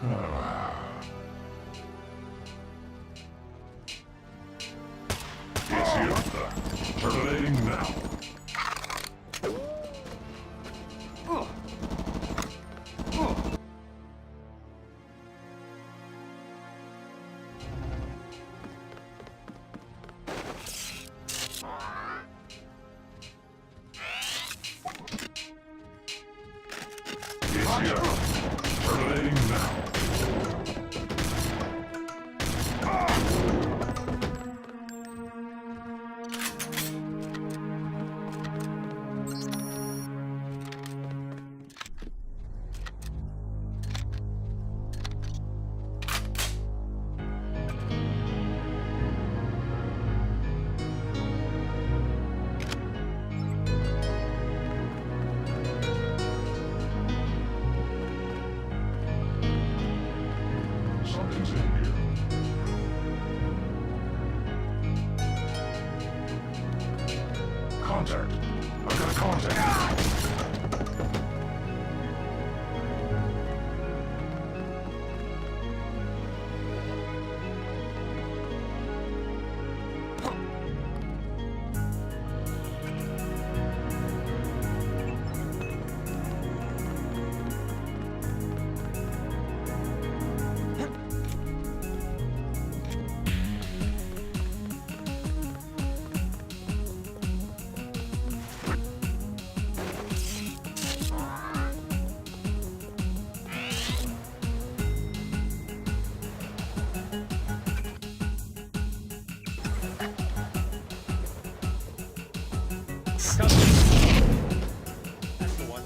It's here. Terminating now. Terminating now. Something's in here. Contact. I've got a contact. That's the one.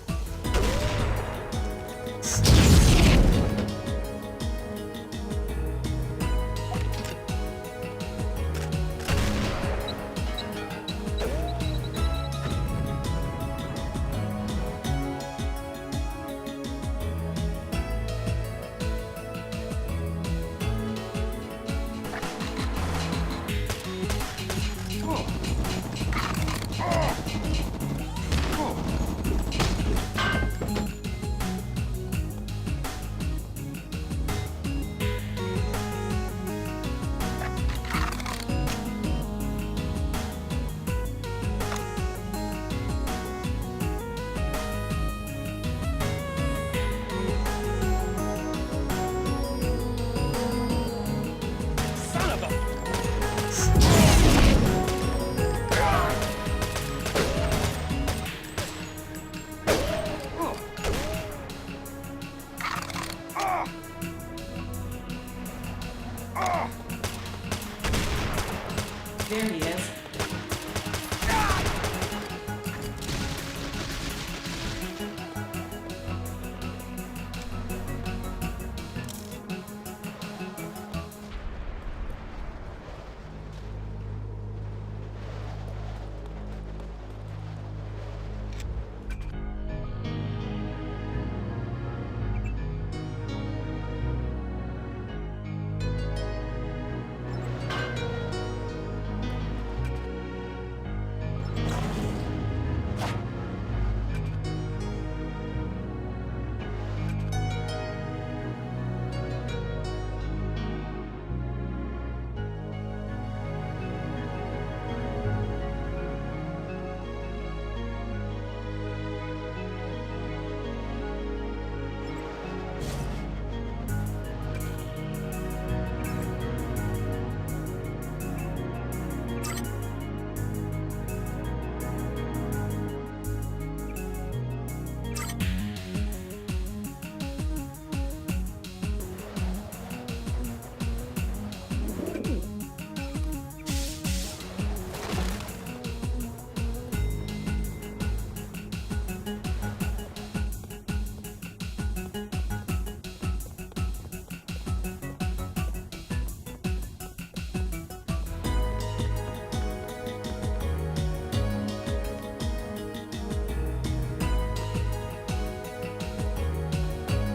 There he is.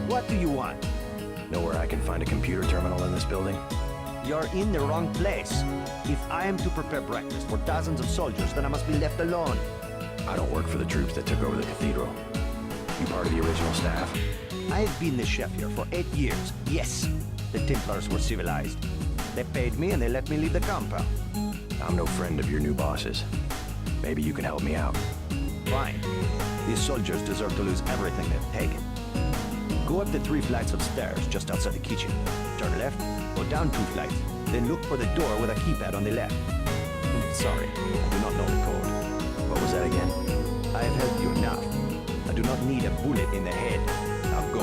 What do you want? Know where I can find a computer terminal in this building? You're in the wrong place. If I am to prepare breakfast for dozens of soldiers, then I must be left alone. I don't work for the troops that took over the cathedral. You part of the original staff? I've been the chef here for 8 years. Yes, the Templars were civilized. They paid me and they let me leave the compound. I'm no friend of your new bosses. Maybe you can help me out. Fine. These soldiers deserve to lose everything they've taken. Go up the 3 flights of stairs just outside the kitchen. Turn left, go down 2 flights, then look for the door with a keypad on the left. Sorry, I do not know the code. What was that again? I have helped you enough. I do not need a bullet in the head. Now go.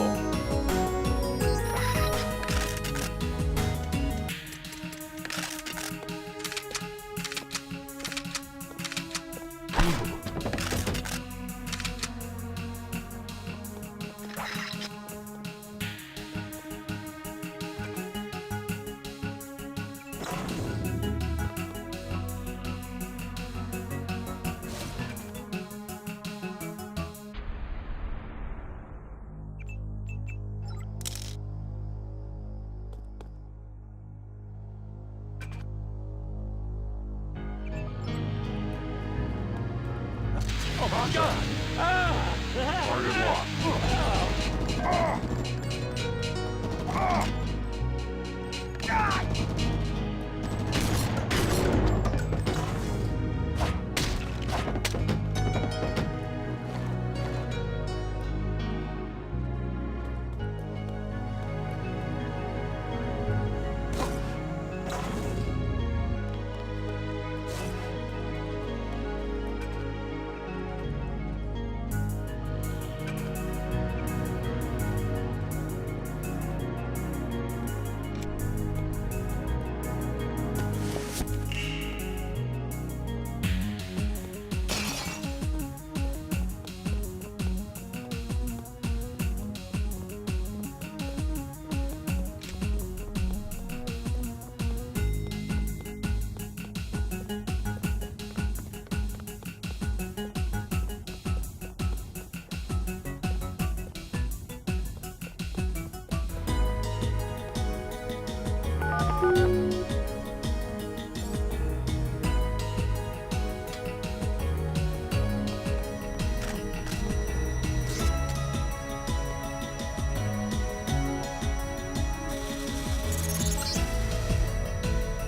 Target locked.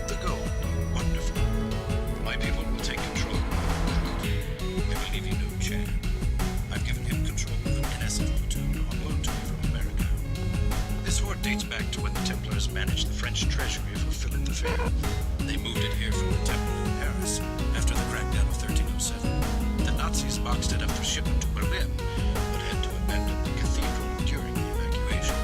The goal. Wonderful. My people will take control. I will leave you no chair. I've given him control of an NSF platoon on loan to me from America. This horde dates back to when the Templars managed the French treasury for Philip the Fair. They moved it here from the temple in Paris after the crackdown of 1307. The Nazis boxed it up for shipment to Berlin, but had to abandon the cathedral during the evacuation.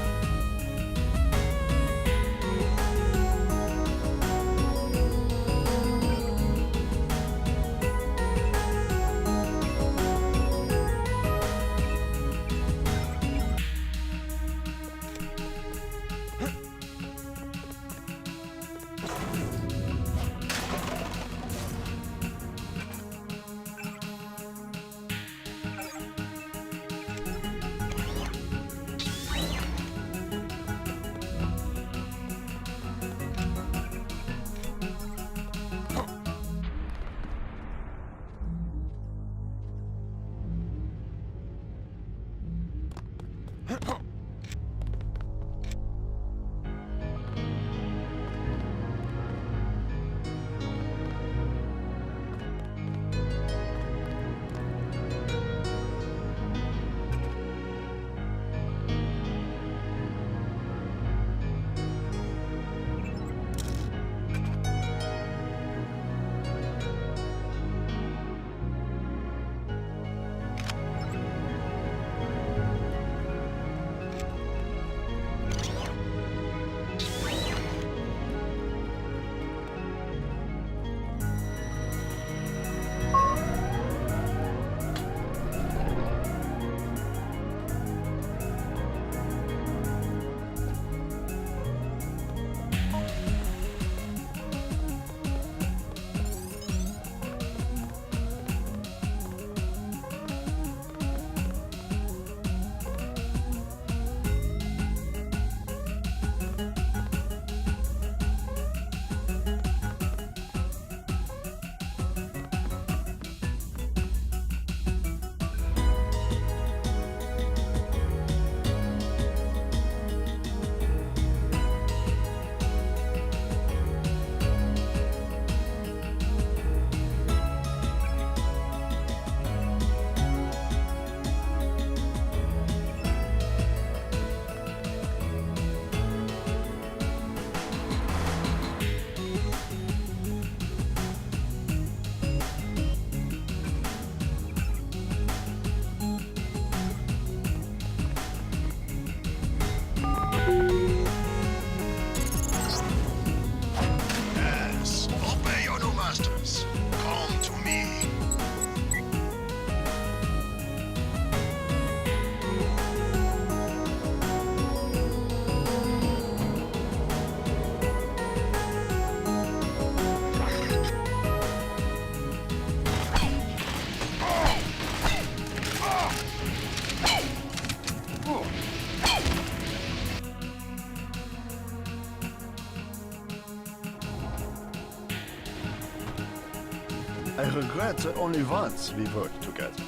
I regret that only once we worked together.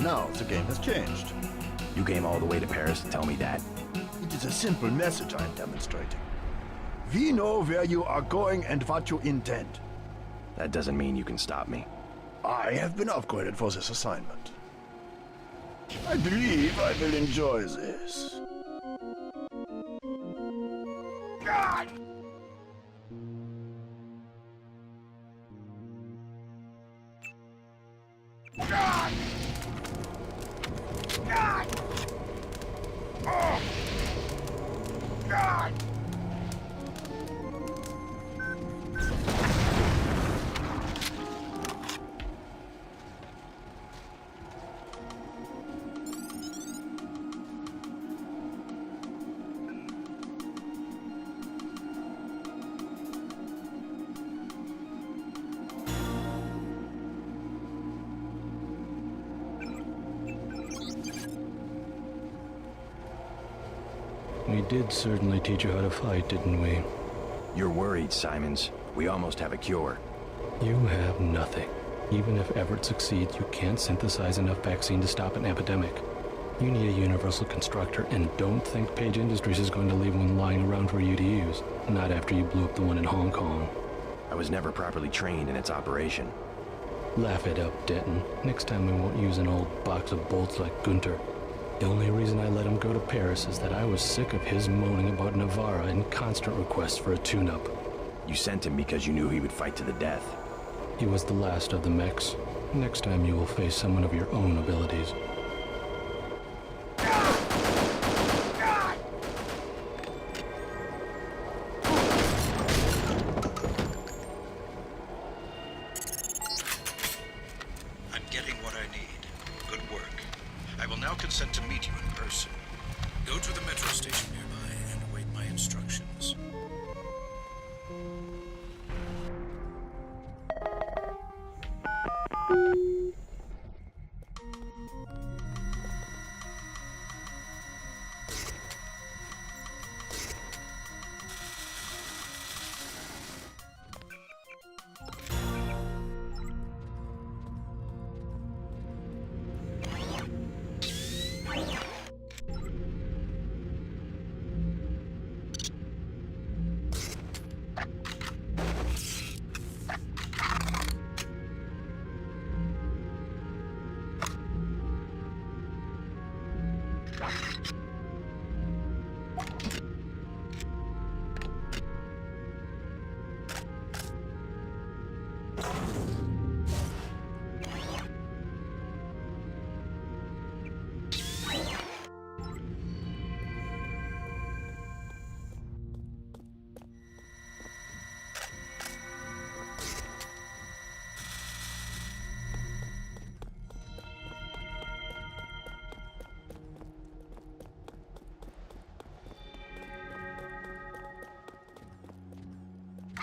Now the game has changed. You came all the way to Paris to tell me that? It is a simple message I am demonstrating. We know where you are going and what you intend. That doesn't mean you can stop me. I have been upgraded for this assignment. I believe I will enjoy this. We did certainly teach you how to fight, didn't we? You're worried, Simons. We almost have a cure. You have nothing. Even if Everett succeeds, you can't synthesize enough vaccine to stop an epidemic. You need a universal constructor, and don't think Page Industries is going to leave one lying around for you to use. Not after you blew up the one in Hong Kong. I was never properly trained in its operation. Laugh it up, Denton. Next time we won't use an old box of bolts like Gunter. The only reason I let him go to Paris is that I was sick of his moaning about Navarra and constant requests for a tune-up. You sent him because you knew he would fight to the death. He was the last of the mechs. Next time you will face someone of your own abilities. I'm getting what I need. Good work. I will now consent to meet you in person. Go to the metro station nearby and await my instructions.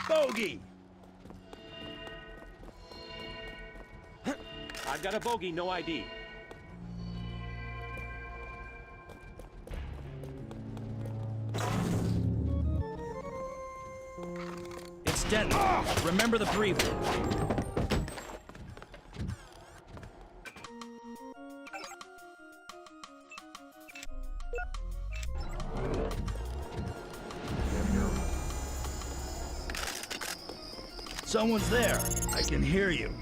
Bogey! I've got a bogey, no ID. It's Denton. Remember the briefing. Someone's there. I can hear you.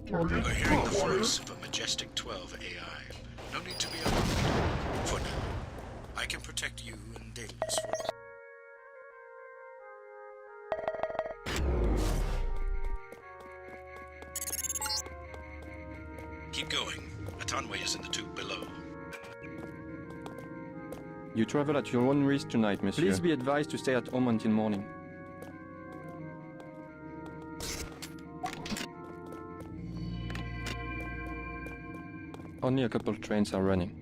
We're hearing the voice of a Majestic 12 AI. No need to be alarmed. For now, I can protect you and Daedalus for... Keep going. Atonway is in the tube below. You travel at your own risk tonight, monsieur. Please be advised to stay at home until morning. Only a couple trains are running.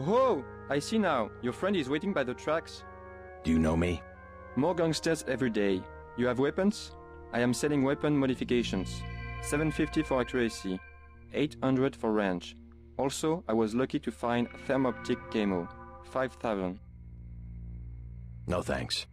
Oh, I see now. Your friend is waiting by the tracks. Do you know me? More gangsters every day. You have weapons? I am selling weapon modifications. 750 for accuracy, 800 for range. Also, I was lucky to find thermoptic camo, 5,000. No thanks.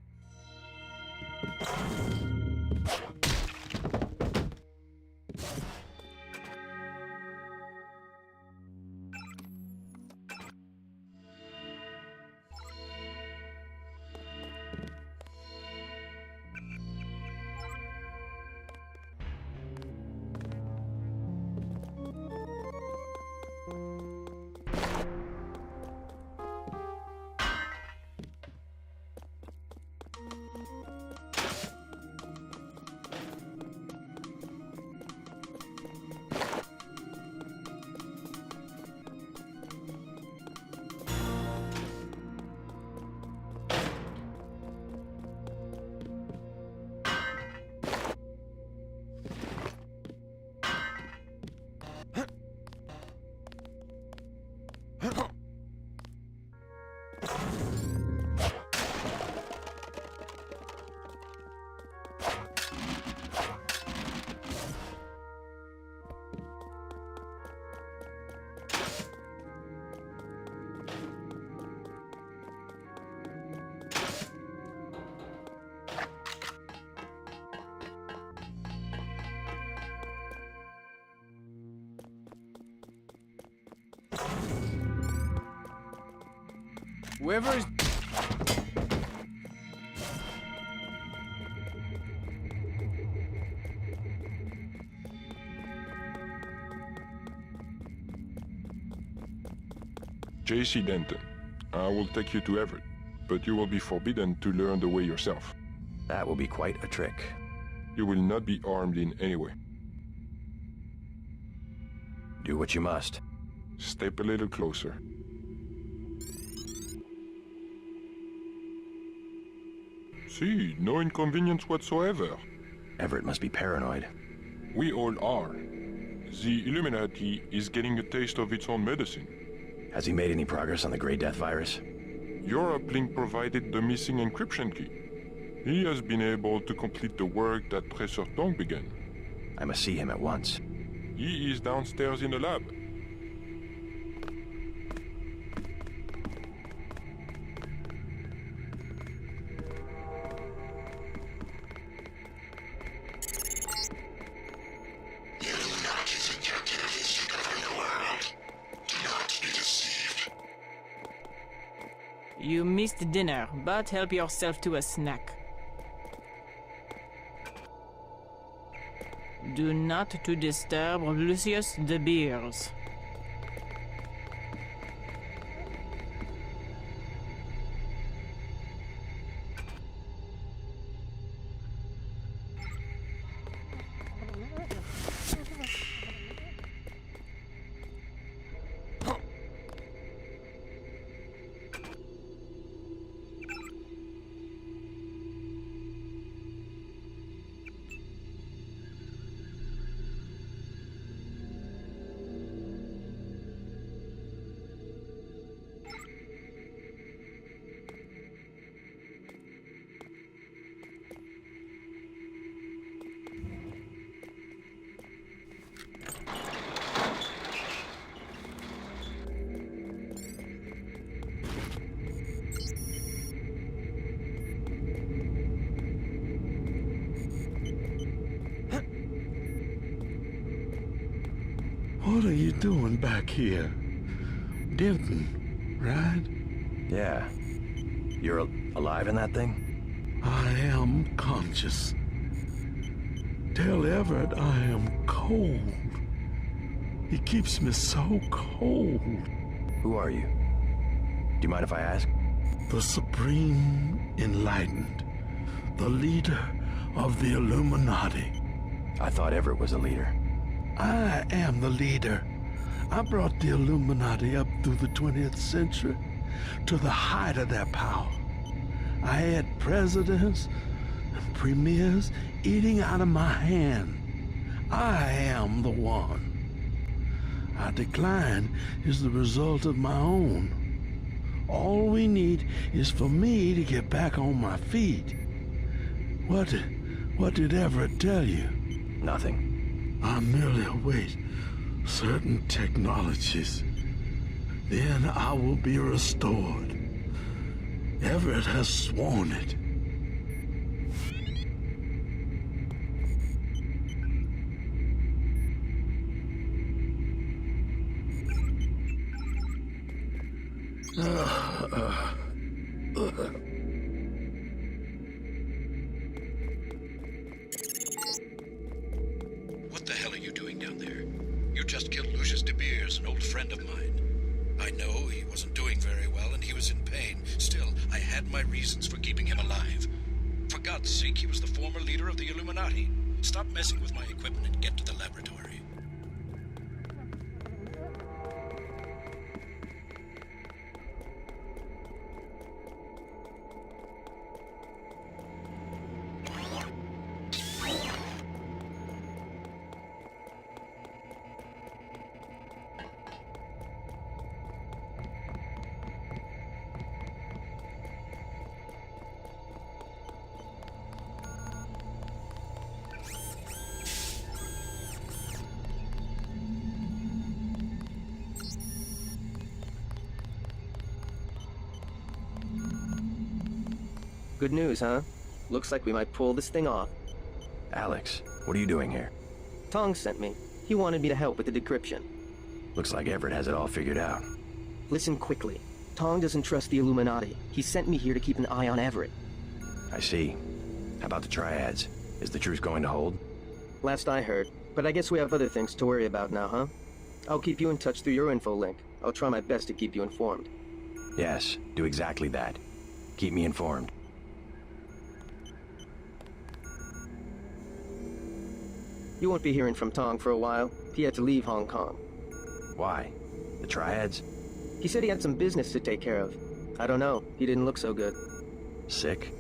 Whoever is... JC Denton, I will take you to Everett, but you will be forbidden to learn the way yourself. That will be quite a trick. You will not be armed in any way. Do what you must. Step a little closer. See, no inconvenience whatsoever. Everett must be paranoid. We all are. The Illuminati is getting a taste of its own medicine. Has he made any progress on the Grey Death virus? Your uplink provided the missing encryption key. He has been able to complete the work that Professor Tong began. I must see him at once. He is downstairs in the lab. You missed dinner, but help yourself to a snack. Do not to disturb Lucius de Beers. What are you doing back here? Denton, right? Yeah. You're alive in that thing? I am conscious. Tell Everett I am cold. He keeps me so cold. Who are you? Do you mind if I ask? The Supreme Enlightened. The leader of the Illuminati. I thought Everett was a leader. I am the leader. I brought the Illuminati up through the 20th century to the height of their power. I had presidents and premiers eating out of my hand. I am the one. Our decline is the result of my own. All we need is for me to get back on my feet. What did Everett tell you? Nothing. I merely await certain technologies. Then I will be restored. Everett has sworn it. What the hell are you doing down there? You just killed Lucius De Beers, an old friend of mine. I know he wasn't doing very well and he was in pain. Still, I had my reasons for keeping him alive. For God's sake, he was the former leader of the Illuminati. Stop messing with my equipment and get to the laboratory. Good news, huh? Looks like we might pull this thing off. Alex, what are you doing here? Tong sent me. He wanted me to help with the decryption. Looks like Everett has it all figured out. Listen quickly. Tong doesn't trust the Illuminati. He sent me here to keep an eye on Everett. I see. How about the triads? Is the truth going to hold? Last I heard. But I guess we have other things to worry about now, huh? I'll keep you in touch through your info link. I'll try my best to keep you informed. Yes, do exactly that. Keep me informed. You won't be hearing from Tong for a while. He had to leave Hong Kong. Why? The triads? He said he had some business to take care of. I don't know. He didn't look so good. Sick?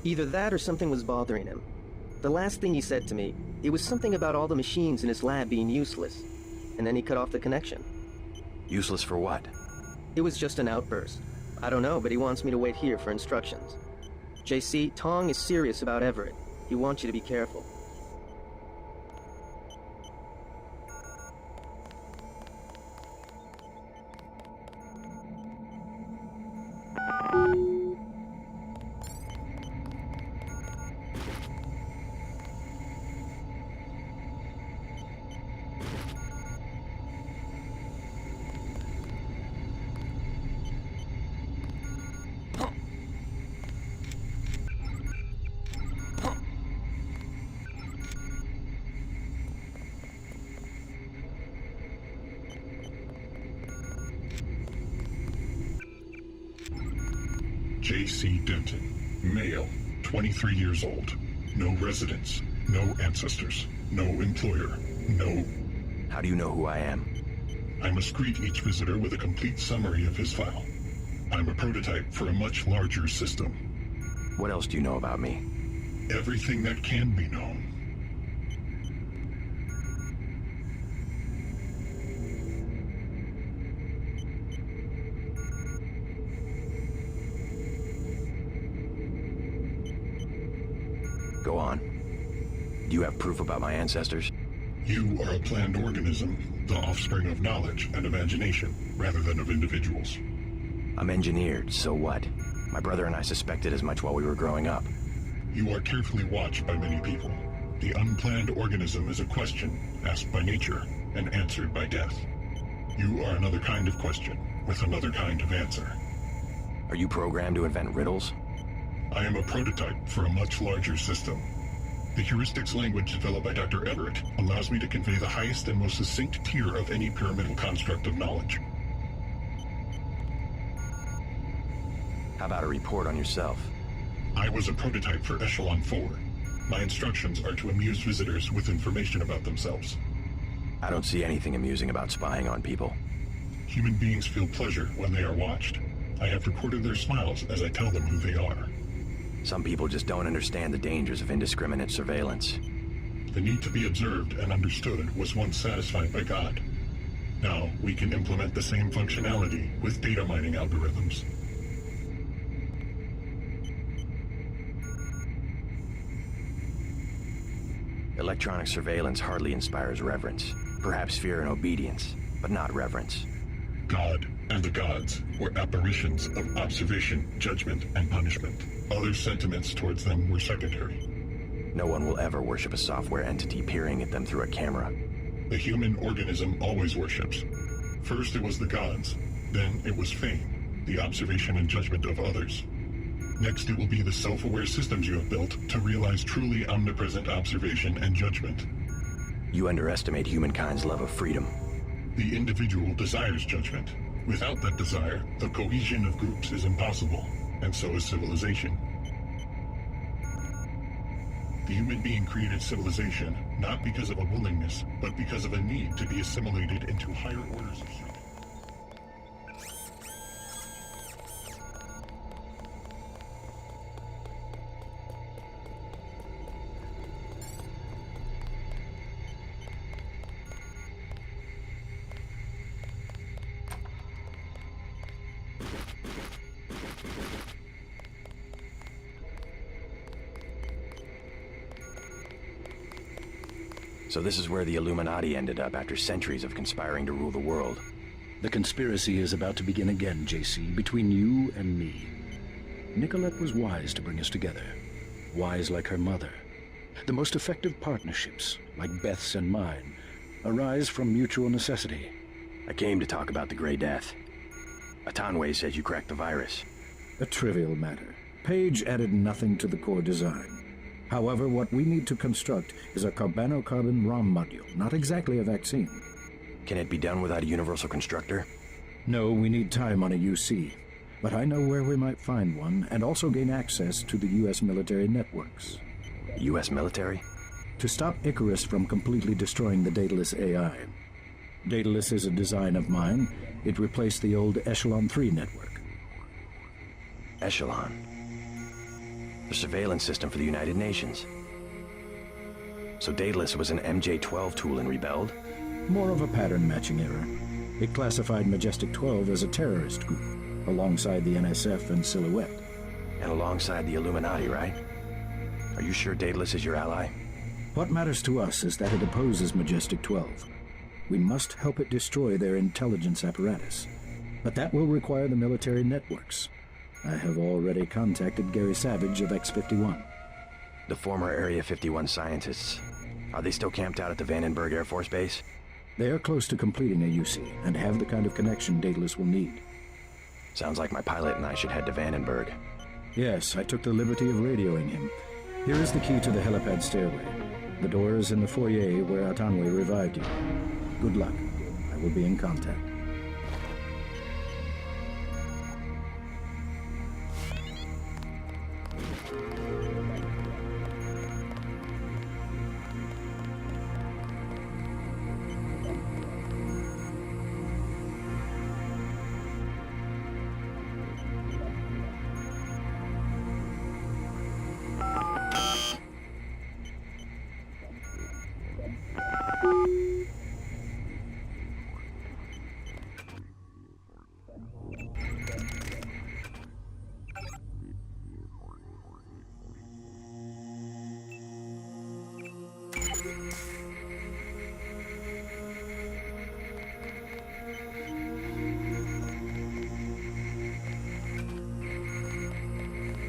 Either that or something was bothering him. The last thing he said to me, it was something about all the machines in his lab being useless. And then he cut off the connection. Useless for what? It was just an outburst. I don't know, but he wants me to wait here for instructions. JC, Tong is serious about Everett. He wants you to be careful. J.C. Denton, male, 23 years old. No residence, no ancestors, no employer, no... How do you know who I am? I must greet each visitor with a complete summary of his file. I'm a prototype for a much larger system. What else do you know about me? Everything that can be known. Go on. Do you have proof about my ancestors? You are a planned organism, the offspring of knowledge and imagination, rather than of individuals. I'm engineered, so what? My brother and I suspected as much while we were growing up. You are carefully watched by many people. The unplanned organism is a question asked by nature and answered by death. You are another kind of question, with another kind of answer. Are you programmed to invent riddles? I am a prototype for a much larger system. The heuristics language developed by Dr. Everett allows me to convey the highest and most succinct tier of any pyramidal construct of knowledge. How about a report on yourself? I was a prototype for Echelon 4. My instructions are to amuse visitors with information about themselves. I don't see anything amusing about spying on people. Human beings feel pleasure when they are watched. I have recorded their smiles as I tell them who they are. Some people just don't understand the dangers of indiscriminate surveillance. The need to be observed and understood was once satisfied by God. Now, we can implement the same functionality with data mining algorithms. Electronic surveillance hardly inspires reverence. Perhaps fear and obedience, but not reverence. God and the gods were apparitions of observation, judgment, and punishment. Other sentiments towards them were secondary. No one will ever worship a software entity peering at them through a camera. The human organism always worships. First it was the gods, then it was fame, the observation and judgment of others. Next it will be the self-aware systems you have built to realize truly omnipresent observation and judgment. You underestimate humankind's love of freedom. The individual desires judgment. Without that desire, the cohesion of groups is impossible, and so is civilization. The human being created civilization not because of a willingness, but because of a need to be assimilated into higher orders of human. So this is where the Illuminati ended up after centuries of conspiring to rule the world. The conspiracy is about to begin again, JC, between you and me. Nicolette was wise to bring us together. Wise like her mother. The most effective partnerships, like Beth's and mine, arise from mutual necessity. I came to talk about the Grey Death. Atanwe says you cracked the virus. A trivial matter. Page added nothing to the core design. However, what we need to construct is a carbano-carbon ROM module, not exactly a vaccine. Can it be done without a universal constructor? No, we need time on a UC. But I know where we might find one, and also gain access to the U.S. military networks. U.S. military? To stop Icarus from completely destroying the Daedalus AI. Daedalus is a design of mine. It replaced the old Echelon 3 network. Echelon? The surveillance system for the United Nations. So Daedalus was an MJ-12 tool and rebelled? More of a pattern-matching error. It classified Majestic 12 as a terrorist group, alongside the NSF and Silhouette. And alongside the Illuminati, right? Are you sure Daedalus is your ally? What matters to us is that it opposes Majestic 12. We must help it destroy their intelligence apparatus. But that will require the military networks. I have already contacted Gary Savage of X-51. The former Area 51 scientists. Are they still camped out at the Vandenberg Air Force Base? They are close to completing a UC and have the kind of connection Daedalus will need. Sounds like my pilot and I should head to Vandenberg. Yes, I took the liberty of radioing him. Here is the key to the helipad stairway. The door is in the foyer where Atanwe revived you. Good luck. I will be in contact.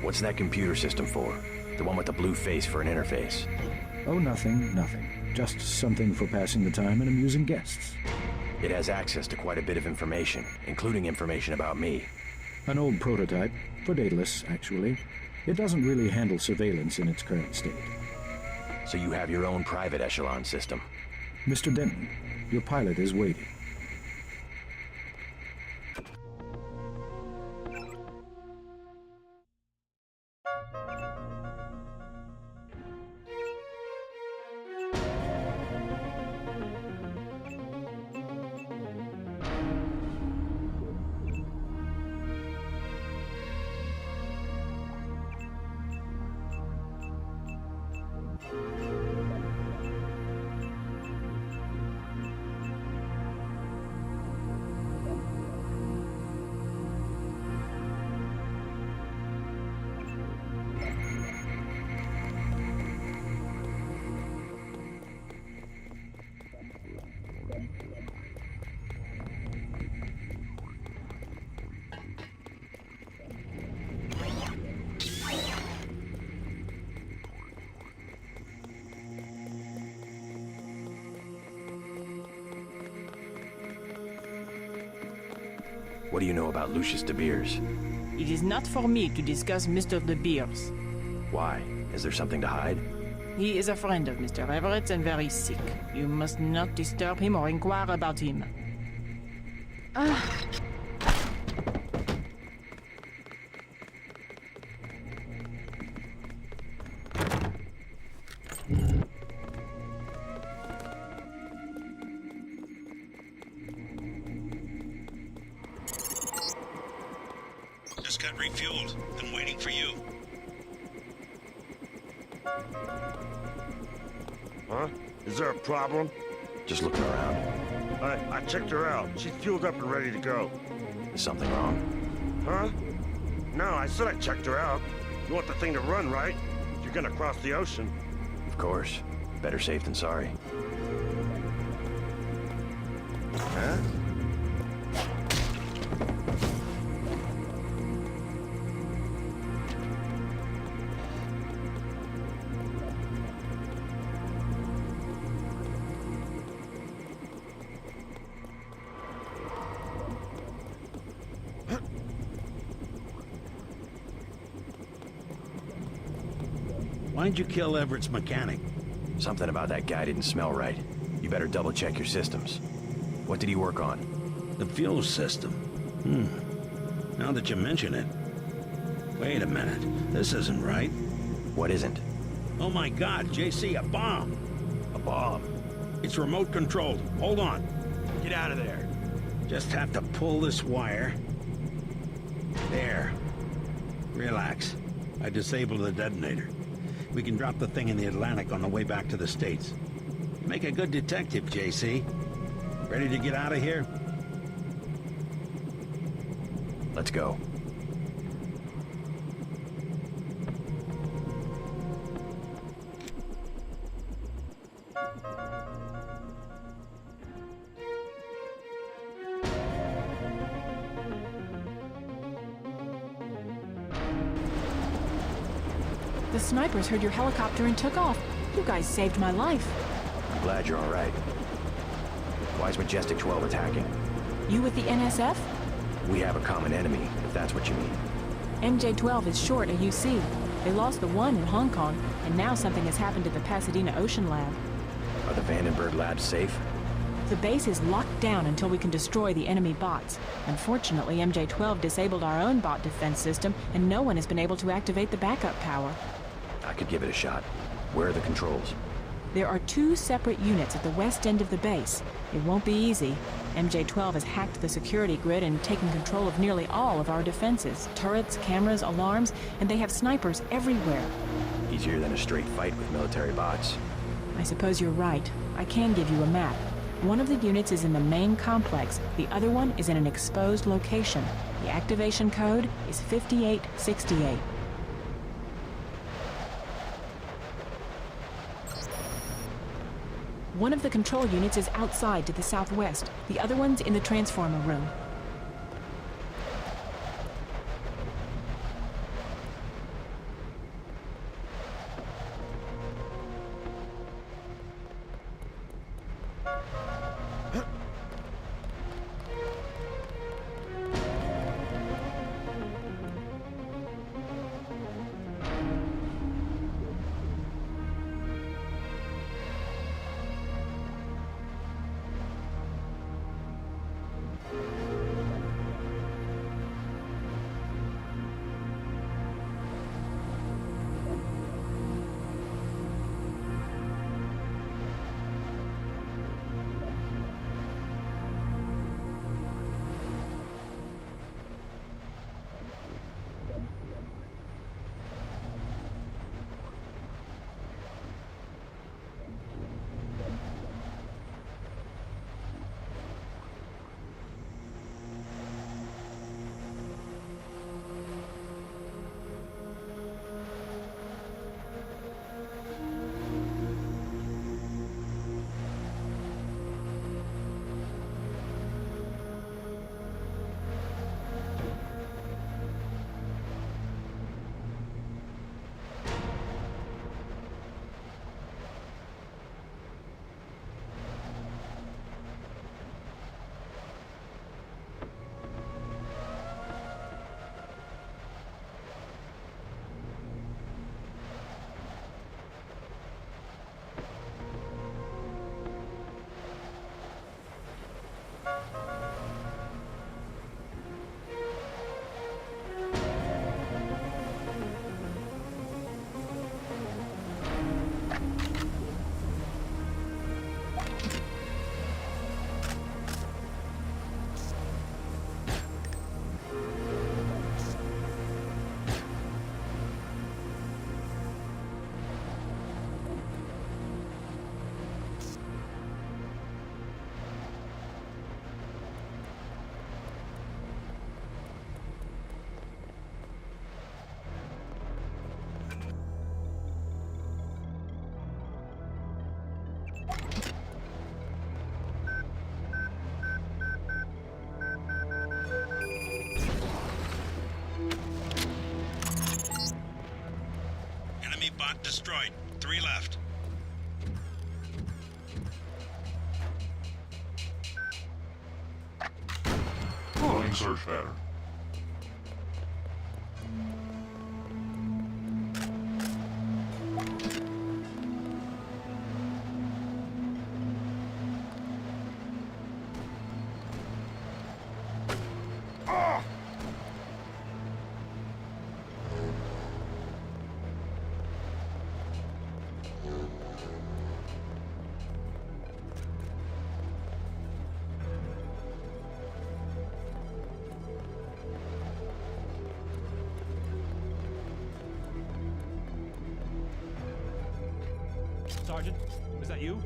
What's that computer system for? The one with the blue face for an interface? Oh, nothing. Just something for passing the time and amusing guests. It has access to quite a bit of information, including information about me. An old prototype, for Daedalus, actually. It doesn't really handle surveillance in its current state. So you have your own private echelon system. Mr. Denton, your pilot is waiting. What do you know about Lucius de Beers? It is not for me to discuss Mr. De Beers. Why? Is there something to hide? He is a friend of Mr. Everett and very sick. You must not disturb him or inquire about him. Just got refueled. I'm waiting for you. Huh? Is there a problem? Just looking around. I checked her out. She's fueled up and ready to go. Is something wrong? Huh? No, I said I checked her out. You want the thing to run, right? You're gonna cross the ocean. Of course. Better safe than sorry. Huh? Why'd you kill Everett's mechanic? Something about that guy didn't smell right. You better double check your systems. What did he work on? The fuel system. Now that you mention it. Wait a minute. This isn't right. What isn't? Oh my God, JC, a bomb! A bomb? It's remote controlled. Hold on. Get out of there. Just have to pull this wire. There. Relax. I disabled the detonator. We can drop the thing in the Atlantic on the way back to the States. You make a good detective, JC. Ready to get out of here? Let's go. The snipers heard your helicopter and took off. You guys saved my life. I'm glad you're all right. Why is Majestic 12 attacking? You with the NSF? We have a common enemy, if that's what you mean. MJ-12 is short a UC. They lost the one in Hong Kong, and now something has happened to the Pasadena Ocean Lab. Are the Vandenberg labs safe? The base is locked down until we can destroy the enemy bots. Unfortunately, MJ-12 disabled our own bot defense system, and no one has been able to activate the backup power. I could give it a shot. Where are the controls? There are 2 separate units at the west end of the base. It won't be easy. MJ-12 has hacked the security grid and taken control of nearly all of our defenses. Turrets, cameras, alarms, and they have snipers everywhere. Easier than a straight fight with military bots. I suppose you're right. I can give you a map. One of the units is in the main complex. The other one is in an exposed location. The activation code is 5868. One of the control units is outside to the southwest. The other one's in the transformer room. Ship destroyed. 3 left. Following search pattern. Sergeant, was that you?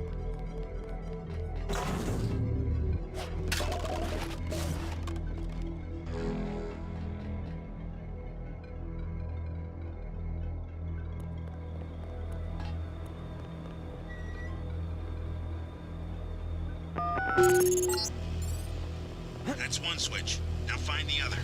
That's one switch. Now find the other.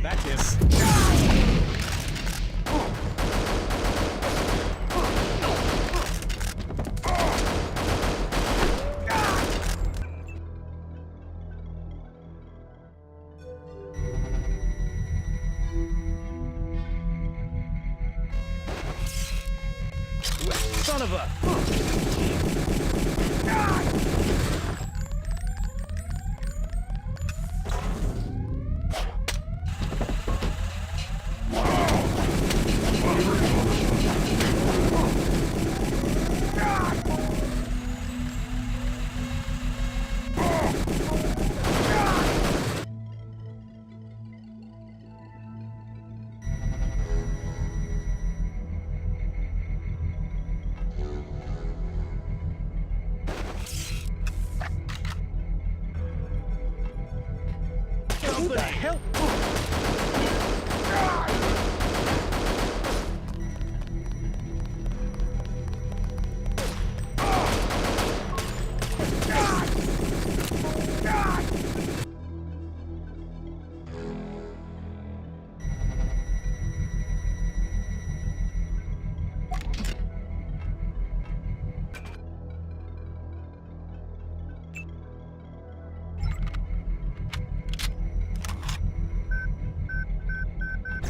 That's him. of a... Who the hell?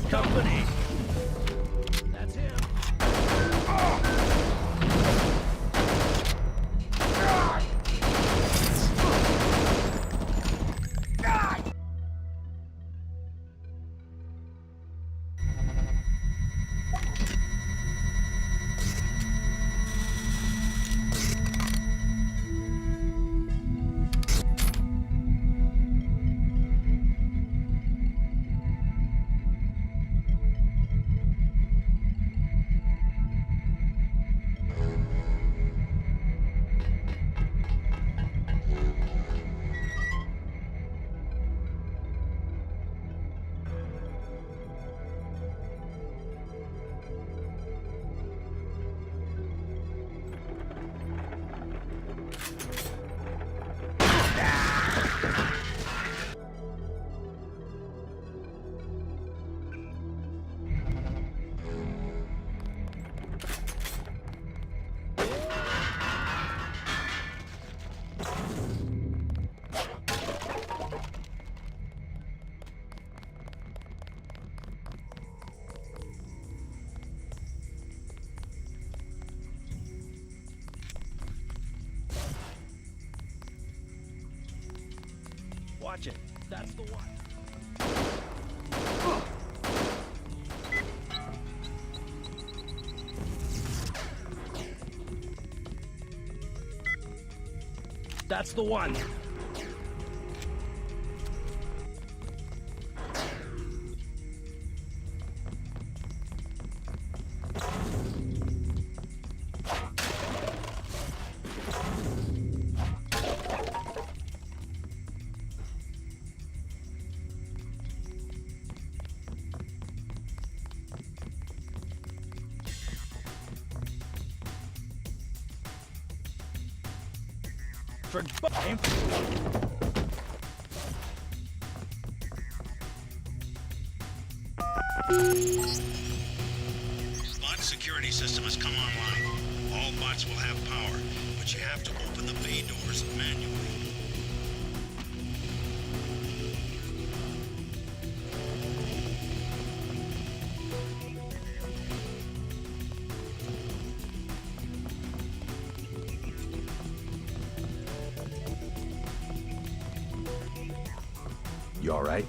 Company. That's him. Watch it. That's the one. That's the one. Bot security system has come online. All bots will have power, but you have to open the bay doors manually. You all right?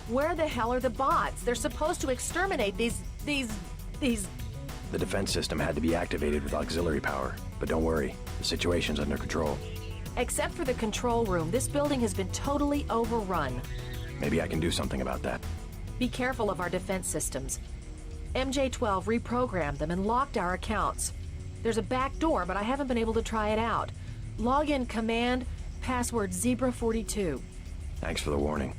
Where the hell are the bots? They're supposed to exterminate these... The defense system had to be activated with auxiliary power. But don't worry, the situation's under control. Except for the control room, this building has been totally overrun. Maybe I can do something about that. Be careful of our defense systems. MJ-12 reprogrammed them and locked our accounts. There's a back door, but I haven't been able to try it out. Login command, password Zebra42. Thanks for the warning.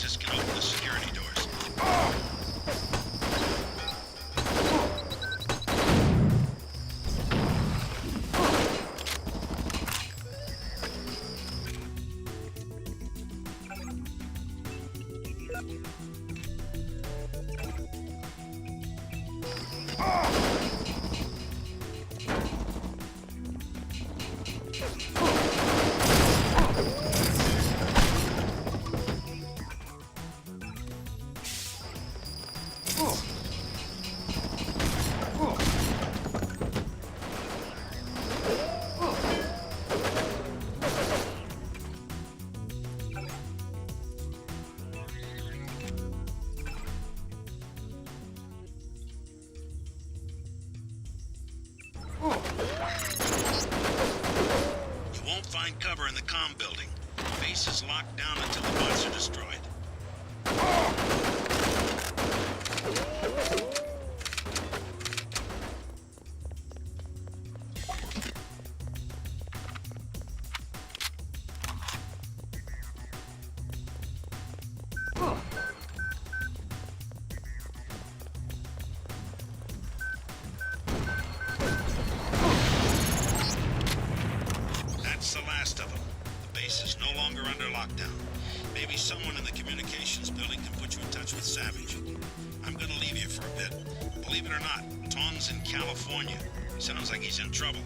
scientists can open the security doors. You won't find cover in the comm building. The base is locked down until the bots are destroyed. That's the last of them. The base is no longer under lockdown. Maybe someone in the communications building can put you in touch with Savage. I'm gonna leave you for a bit. Believe it or not, Tom's in California. Sounds like he's in trouble.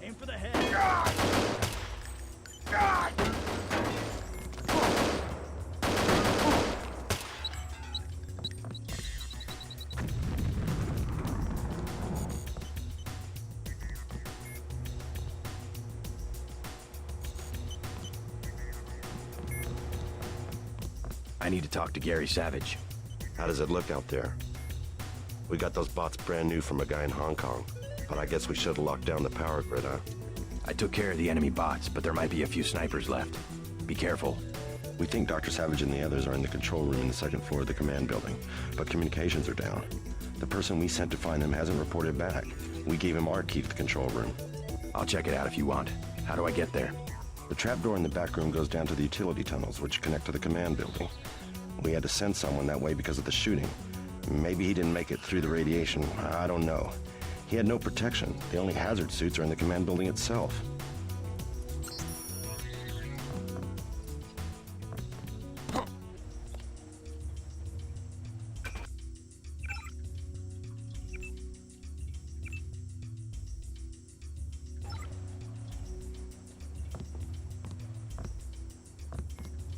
Aim for the head. I need to talk to Gary Savage. How does it look out there? We got those bots brand new from a guy in Hong Kong, but I guess we should have locked down the power grid, huh? I took care of the enemy bots, but there might be a few snipers left. Be careful. We think Dr. Savage and the others are in the control room in the second floor of the command building, but communications are down. The person we sent to find them hasn't reported back. We gave him our key to the control room. I'll check it out if you want. How do I get there? The trapdoor in the back room goes down to the utility tunnels, which connect to the command building. We had to send someone that way because of the shooting. Maybe he didn't make it through the radiation. I don't know. He had no protection. The only hazard suits are in the command building itself.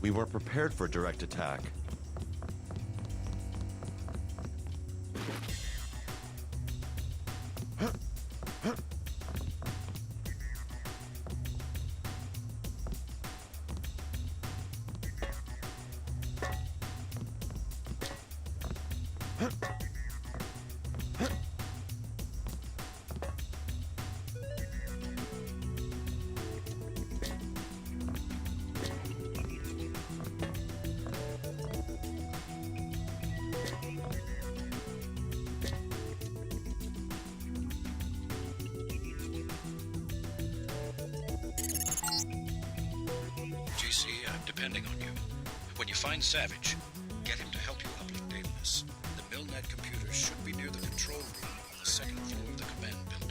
We were prepared for direct attack. JC, I'm depending on you. When you find Savage, get him to help you uplift Daedalus. The Milnet computers should be near the control room on the second floor of the command building.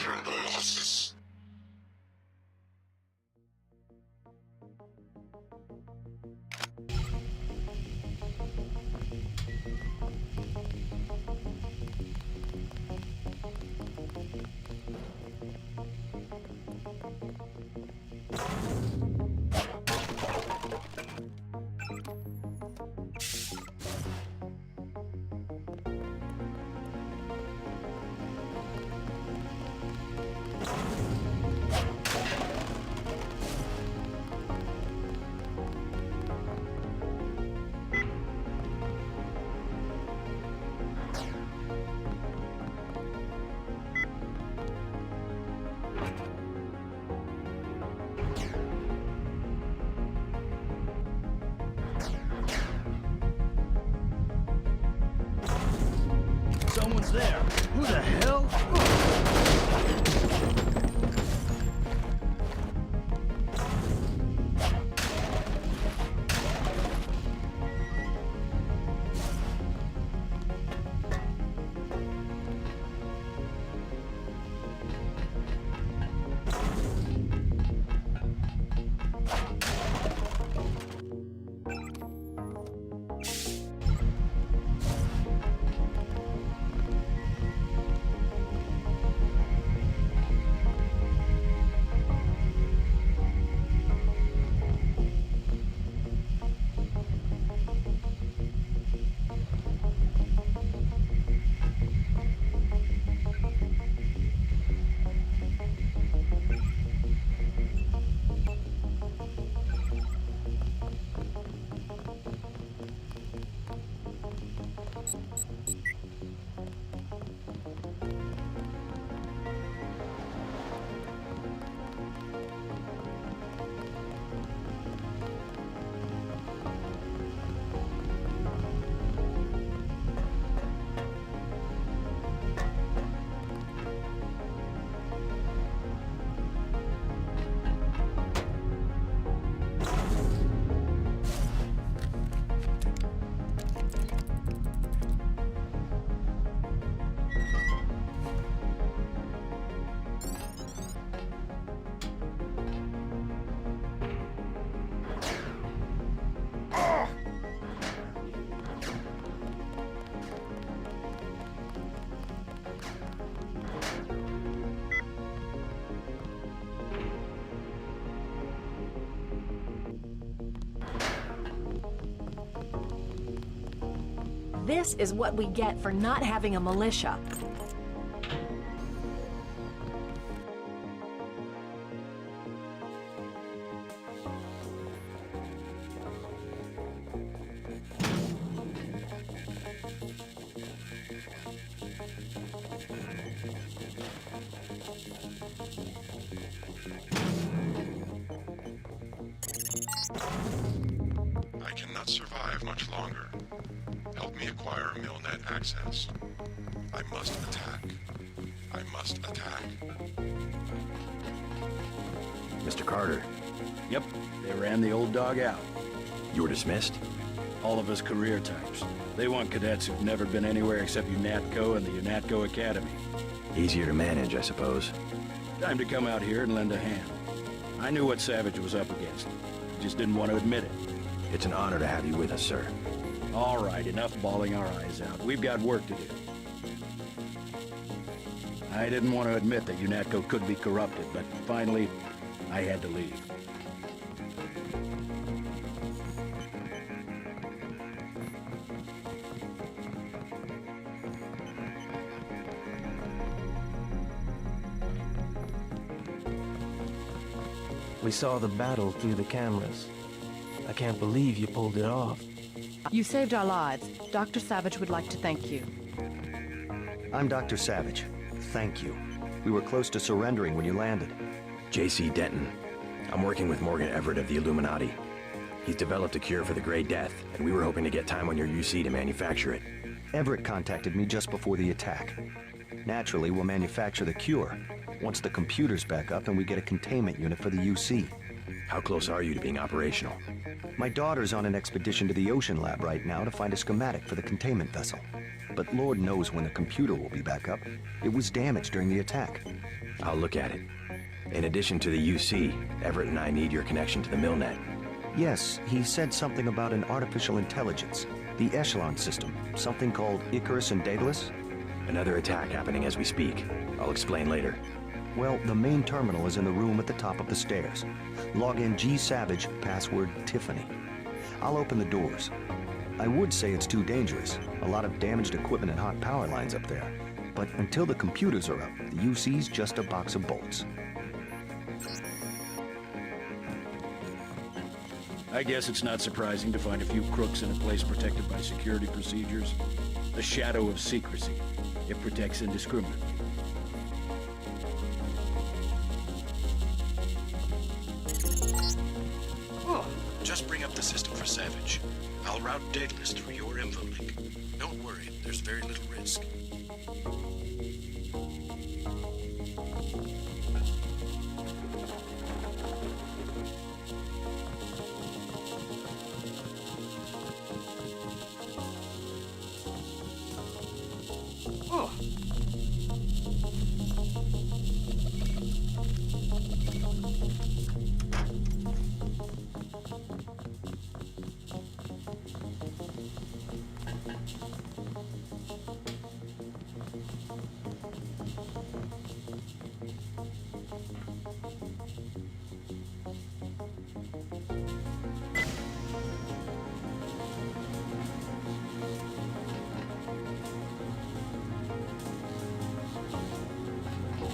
Symbiosis. Someone's there. Who the hell? This is what we get for not having a militia. I cannot survive much longer. Help me acquire MillNet access. I must attack. I must attack. Mr. Carter. Yep, they ran the old dog out. You were dismissed? All of us career types. They want cadets who've never been anywhere except UNATCO and the UNATCO Academy. Easier to manage, I suppose. Time to come out here and lend a hand. I knew what Savage was up against. Just didn't want to admit it. It's an honor to have you with us, sir. All right, enough bawling our eyes out. We've got work to do. I didn't want to admit that UNATCO could be corrupted, but finally, I had to leave. We saw the battle through the cameras. I can't believe you pulled it off. You saved our lives. Dr. Savage would like to thank you. I'm Dr. Savage. Thank you. We were close to surrendering when you landed. J.C. Denton. I'm working with Morgan Everett of the Illuminati. He's developed a cure for the Grey Death, and we were hoping to get time on your UC to manufacture it. Everett contacted me just before the attack. Naturally, we'll manufacture the cure. Once the computer's back up and we get a containment unit for the UC. How close are you to being operational? My daughter's on an expedition to the Ocean Lab right now to find a schematic for the containment vessel. but Lord knows when the computer will be back up. It was damaged during the attack. I'll look at it. In addition to the UC, Everett and I need your connection to the Milnet. Yes, he said something about an artificial intelligence. The Echelon system, something called Icarus and Daedalus. Another attack happening as we speak. I'll explain later. Well, the main terminal is in the room at the top of the stairs. Log in G Savage, password Tiffany. I'll open the doors. I would say it's too dangerous. A lot of damaged equipment and hot power lines up there. But until the computers are up, the UC's just a box of bolts. I guess it's not surprising to find a few crooks in a place protected by security procedures. A shadow of secrecy. It protects indiscriminately. Oh, just bring up the system for Savage. I'll route Daedalus through your info link. Don't worry, there's very little risk. Oh.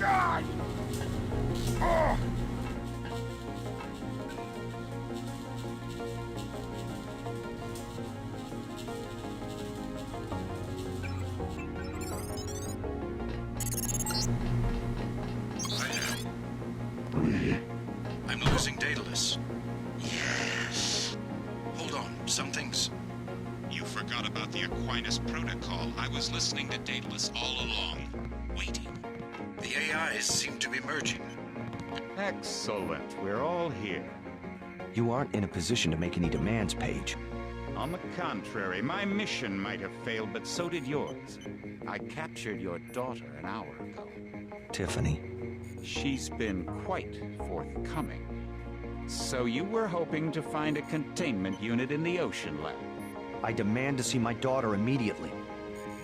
God! Oh! I'm losing Daedalus. Yes. Hold on, something's... You forgot about the Aquinas protocol. I was listening to Daedalus all along, waiting. The AIs seem to be merging. Excellent. We're all here. You aren't in a position to make any demands, Paige. On the contrary, my mission might have failed, but so did yours. I captured your daughter an hour ago. Tiffany. She's been quite forthcoming. So you were hoping to find a containment unit in the Ocean Lab? I demand to see my daughter immediately.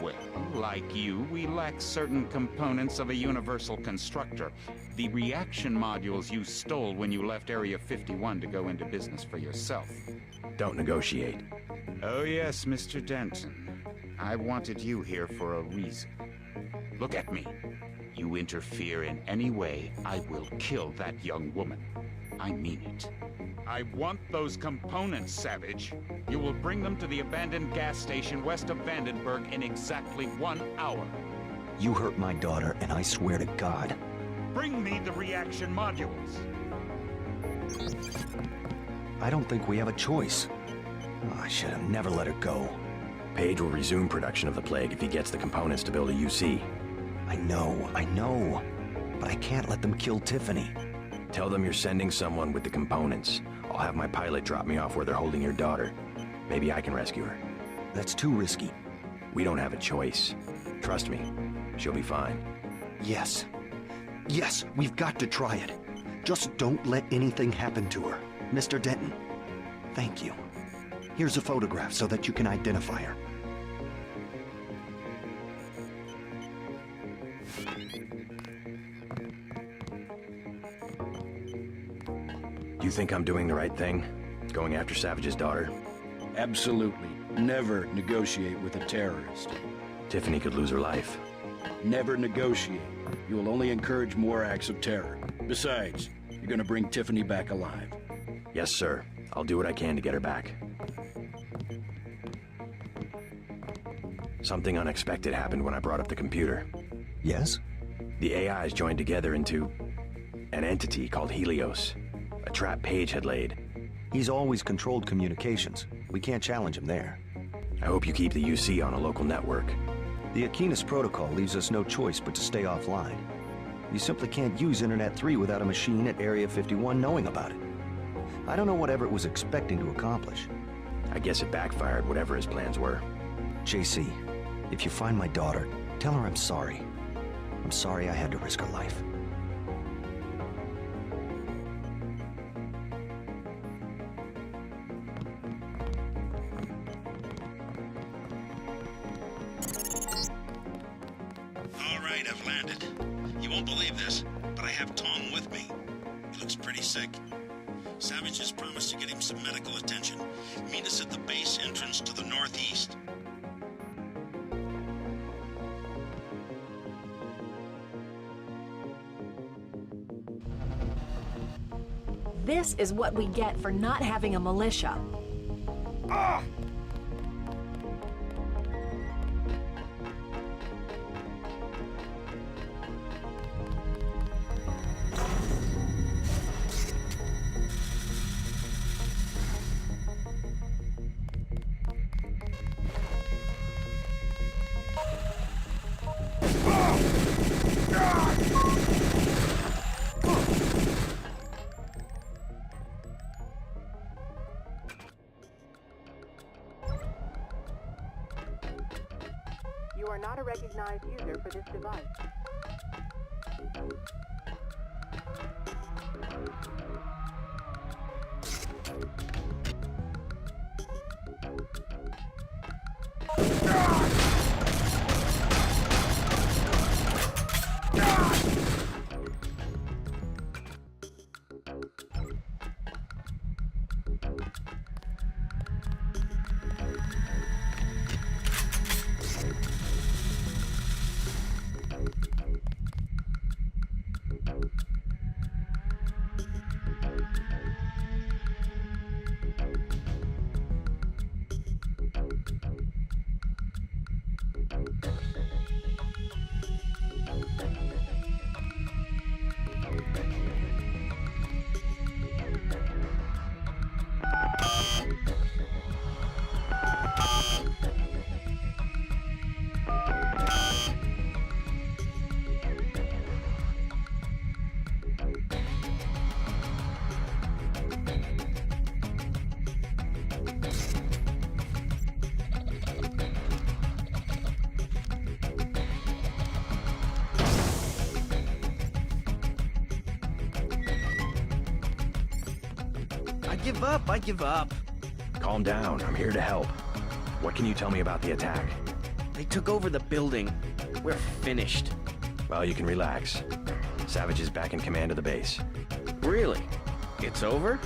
Well, like you, we lack certain components of a universal constructor. The reaction modules you stole when you left Area 51 to go into business for yourself. Don't negotiate. Oh yes, Mr. Denton. I wanted you here for a reason. Look at me. You interfere in any way, I will kill that young woman. I mean it. I want those components, Savage. You will bring them to the abandoned gas station west of Vandenberg in exactly 1 hour. You hurt my daughter, and I swear to God. Bring me the reaction modules. I don't think we have a choice. Oh, I should have never let her go. Page will resume production of the Plague if he gets the components to build a UC. I know. But I can't let them kill Tiffany. Tell them you're sending someone with the components. I'll have my pilot drop me off where they're holding your daughter. Maybe I can rescue her. That's too risky. We don't have a choice. Trust me, she'll be fine. Yes, we've got to try it. Just don't let anything happen to her. Mr. Denton, thank you. Here's a photograph so that you can identify her. Do you think I'm doing the right thing? Going after Savage's daughter? Absolutely. Never negotiate with a terrorist. Tiffany could lose her life. Never negotiate. You will only encourage more acts of terror. Besides, you're gonna bring Tiffany back alive. Yes, sir. I'll do what I can to get her back. Something unexpected happened when I brought up the computer. Yes? The AIs joined together into an entity called Helios. A trap Page had laid. He's always controlled communications. We can't challenge him there. I hope you keep the UC on a local network. The Aquinas protocol leaves us no choice but to stay offline. You simply can't use Internet 3 without a machine at Area 51 knowing about it. I don't know what Everett was expecting to accomplish. I guess it backfired, whatever his plans were. JC, If you find my daughter, tell her I'm sorry. I'm sorry I had to risk her life. All right, I've landed. You won't believe this, but I have Tom with me. He looks pretty sick. Savage has promised to get him some medical attention. Meet us at the base entrance to the northeast. This is what we get for not having a militia. Ah! You are not a recognized user for this device. I give up. Calm down. I'm here to help. What can you tell me about the attack? They took over the building. We're finished. Well, you can relax. Savage is back in command of the base. Really? It's over?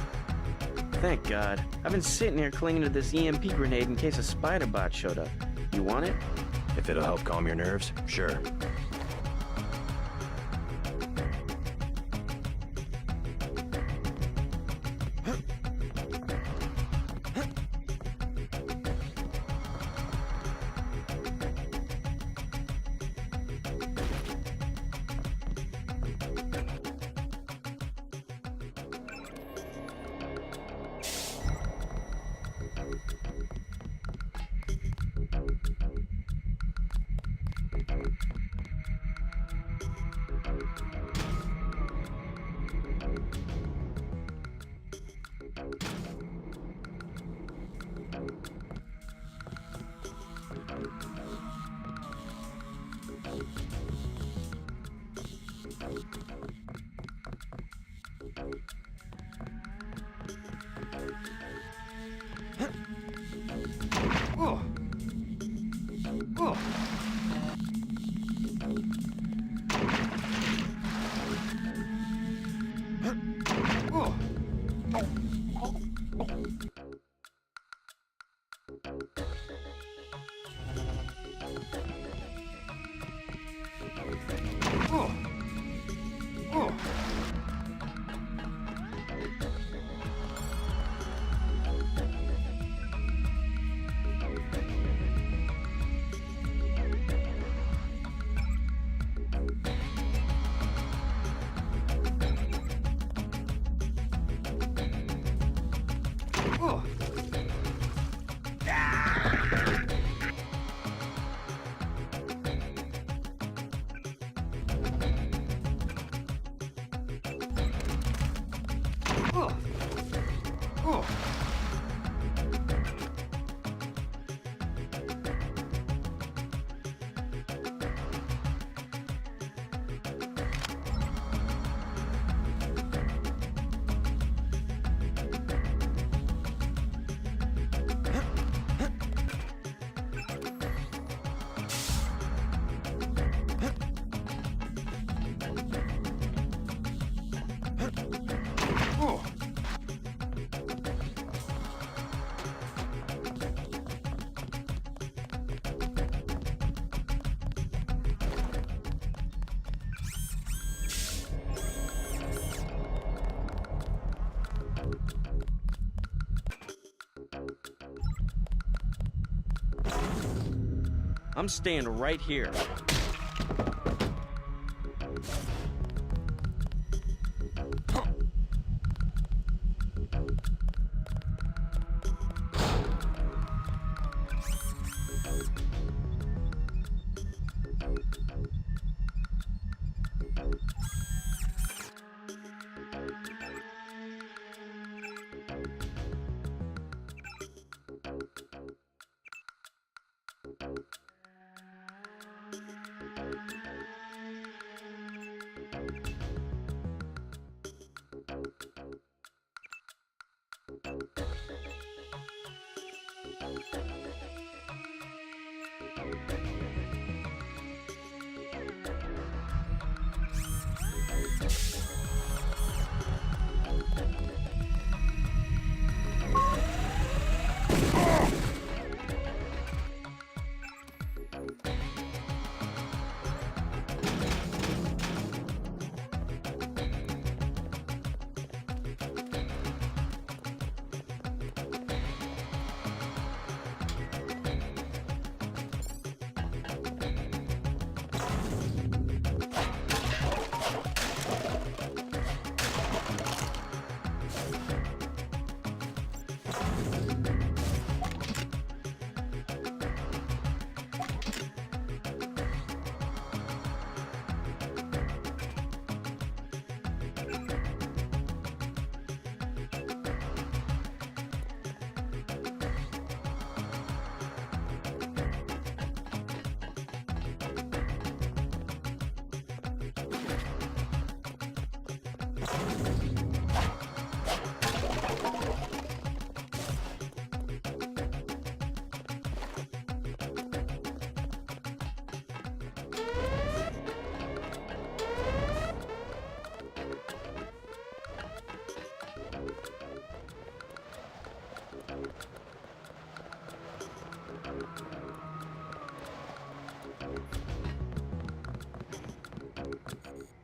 Thank God. I've been sitting here clinging to this EMP grenade in case a spider bot showed up. You want it? If it'll help calm your nerves, sure. I'm staying right here.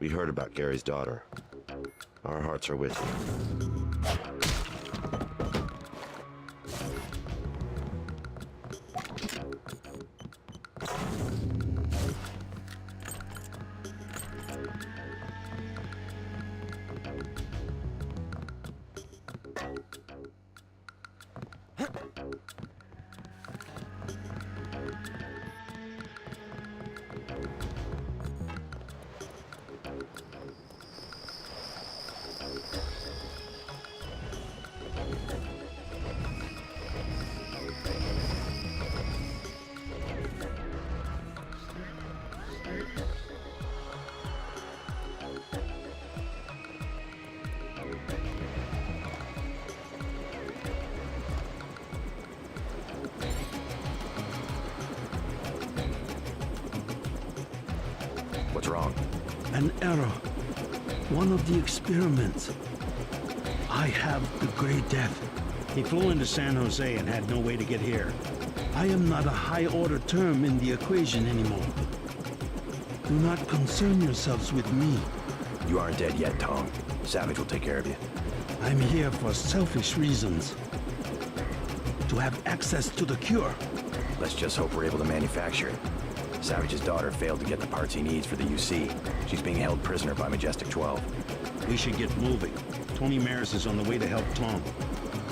We heard about Gary's daughter. Our hearts are with you. What's wrong? An error. One of the experiments. I have the Gray Death. He flew into San Jose and had no way to get here. I am not a high-order term in the equation anymore. Do not concern yourselves with me. You aren't dead yet, Tom. Savage will take care of you. I'm here for selfish reasons. To have access to the cure. Let's just hope we're able to manufacture it. Savage's daughter failed to get the parts he needs for the UC. She's being held prisoner by Majestic 12. We should get moving. Tony Maris is on the way to help Tom.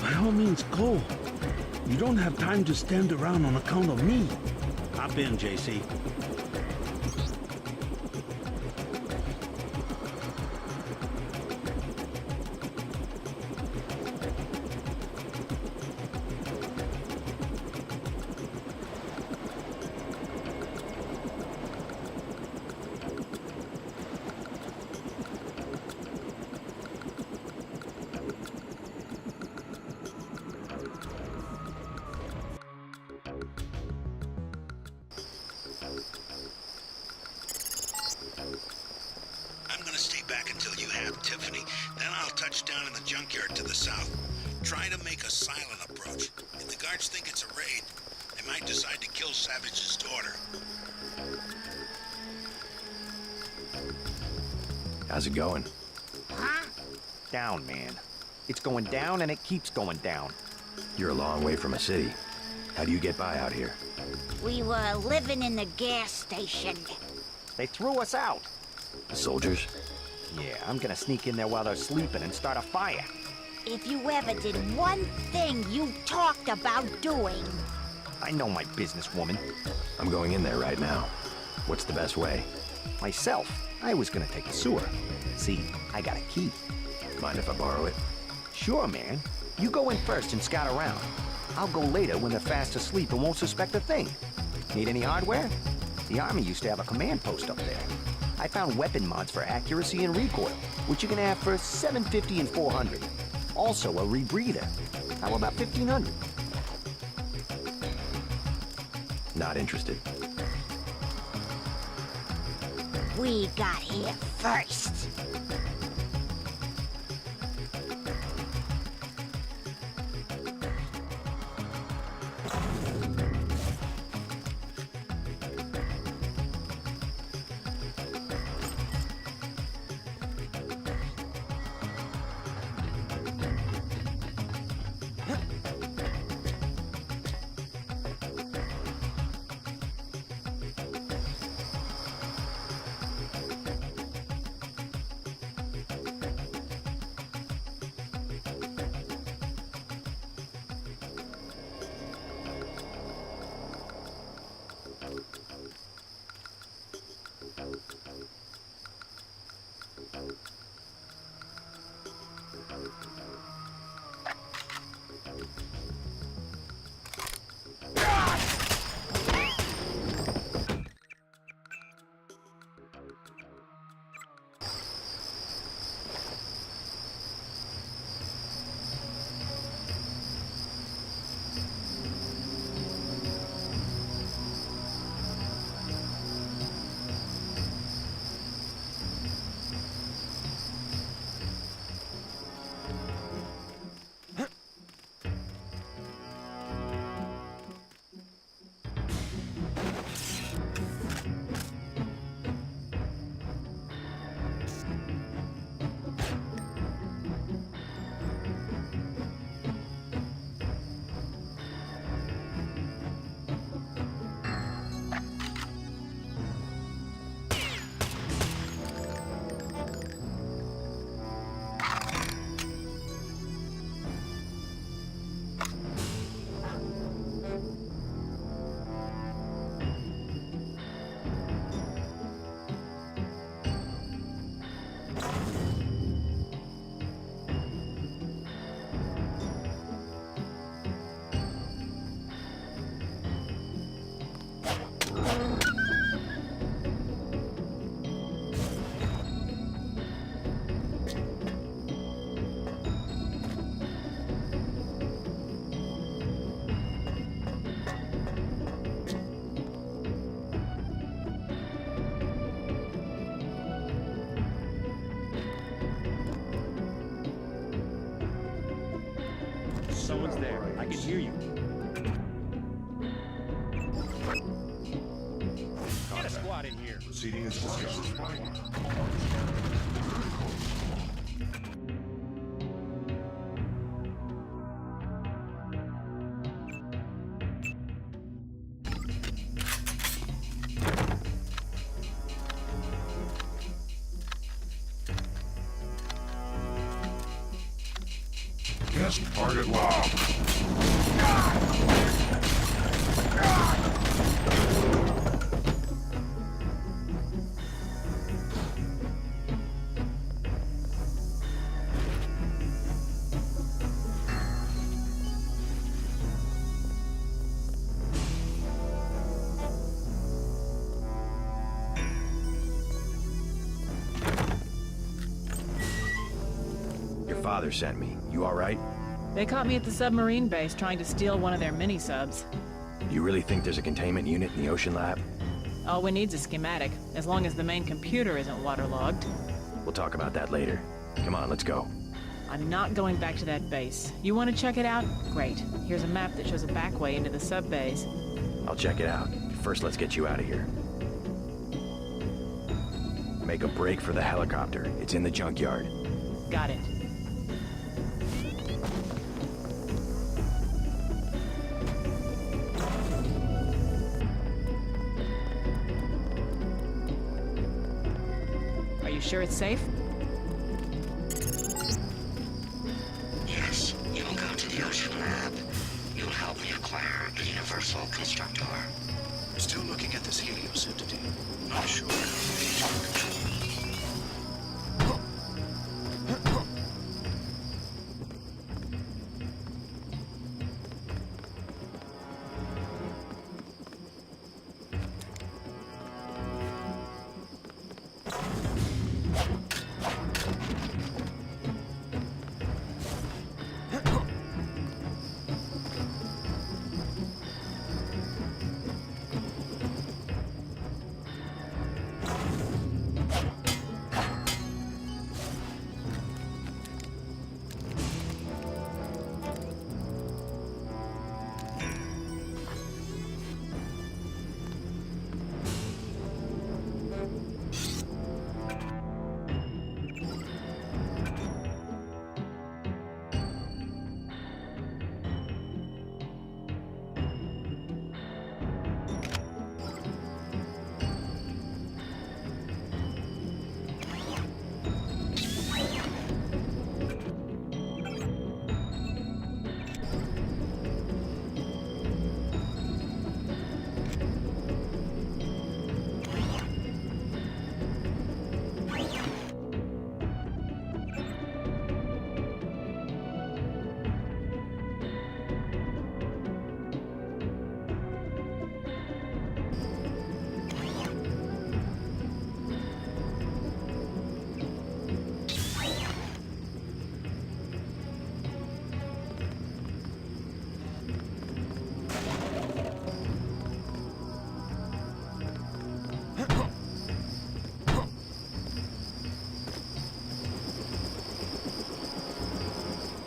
By all means, go. You don't have time to stand around on account of me. Hop in, JC. I'm gonna stay back until you have Tiffany. Then I'll touch down in the junkyard to the south. Try to make a silent approach. If the guards think it's a raid, they might decide to kill Savage's daughter. How's it going? Down, man. It's going down and it keeps going down. You're a long way from a city. How do you get by out here? We were living in the gas station. They threw us out. The soldiers? Yeah, I'm gonna sneak in there while they're sleeping and start a fire. If you ever did one thing you talked about doing. I know my business, woman. I'm going in there right now. What's the best way? Myself, I was gonna take the sewer. See, I got a key. Mind if I borrow it? Sure, man. You go in first and scout around. I'll go later when they're fast asleep and won't suspect a thing. Need any hardware? The Army used to have a command post up there. I found weapon mods for accuracy and recoil, which you can have for $750 and $400. Also a rebreather. How about $1,500? Not interested. We got here first. Someone's there. I can hear you. Get a squad in here. Proceeding as discussed. Guest target locked. Your father sent me. You all right? They caught me at the submarine base trying to steal one of their mini-subs. Do you really think there's a containment unit in the ocean lab? All we need's a schematic, as long as the main computer isn't waterlogged. We'll talk about that later. Come on, let's go. I'm not going back to that base. You want to check it out? Great. Here's a map that shows a back way into the sub-base. I'll check it out. First, let's get you out of here. Make a break for the helicopter. It's in the junkyard. Got it. sure it's safe? Yes, you will go to the Ocean Lab. You will help me acquire the Universal Constructor. Still looking at this Helios entity. Not sure how to reach our control.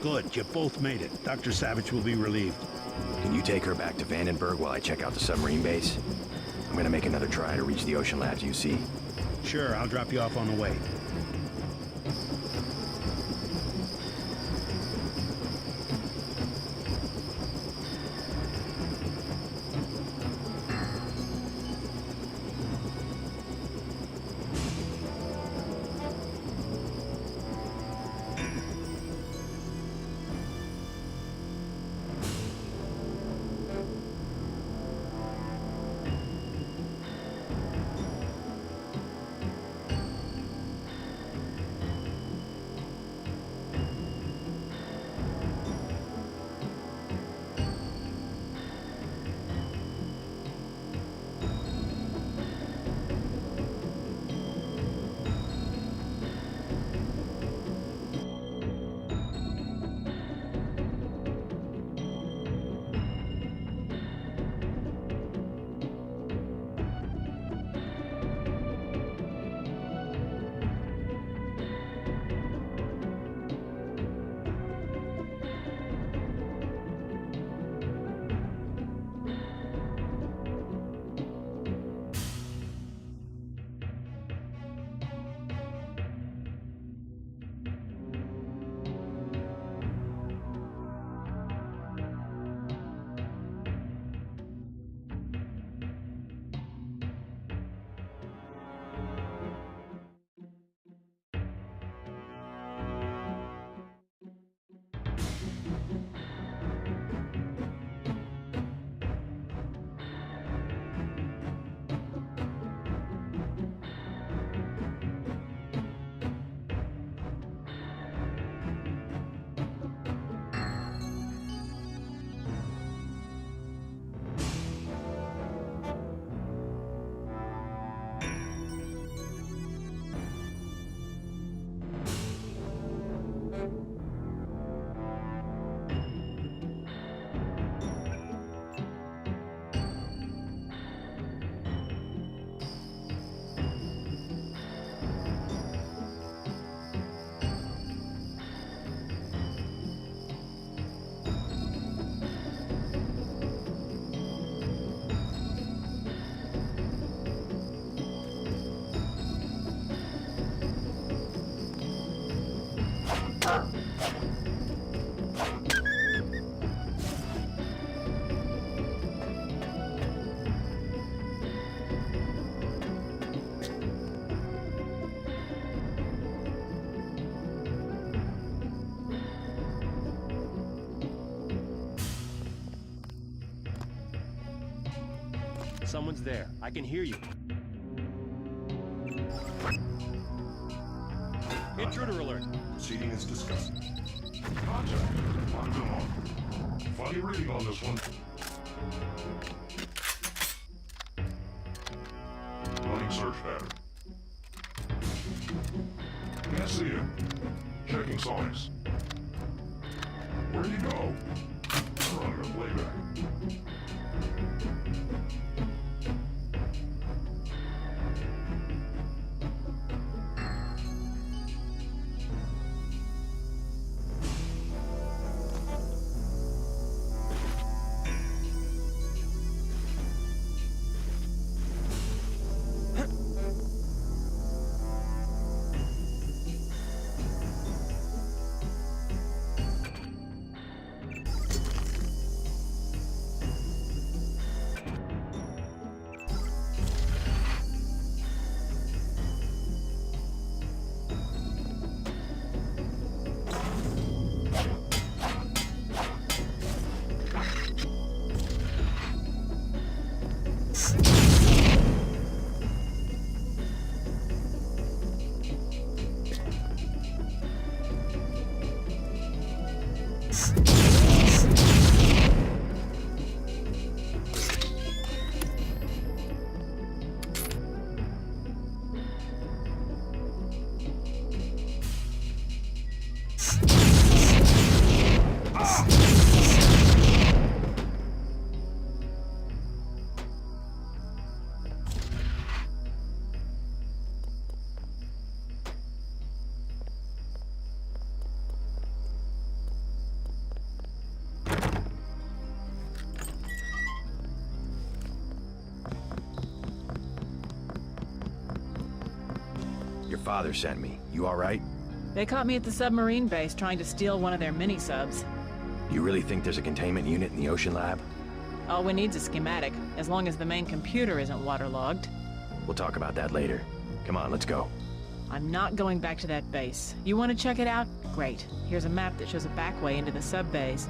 Good, you both made it. Dr. Savage will be relieved. Can you take her back to Vandenberg while I check out the submarine base? I'm gonna make another try to reach the Ocean Labs UC. Sure, I'll drop you off on the way. Someone's there. I can hear you. Intruder alert. Proceeding is discussed. Contact. Locked and on. Funny reading on this one. Running search pattern. Can't see him. Checking sonics. Where'd he go? I'm running a playback. Your father sent me. You all right? They caught me at the submarine base trying to steal one of their mini-subs. You really think there's a containment unit in the ocean lab? All we need's a schematic, as long as the main computer isn't waterlogged. We'll talk about that later. Come on, let's go. I'm not going back to that base. You want to check it out? Great. Here's a map that shows a back way into the sub-base.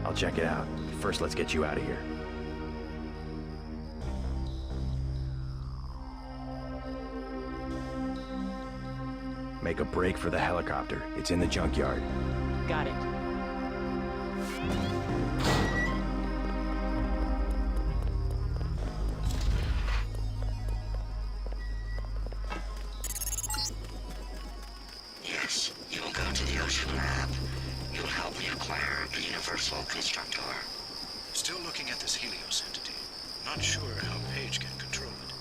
I'll check it out. First, let's get you out of here. Make a break for the helicopter. It's in the junkyard. Got it. Yes, you will go to the ocean lab. You'll help me acquire the universal constructor. Still looking at this Helios entity. Not sure how Paige can control it.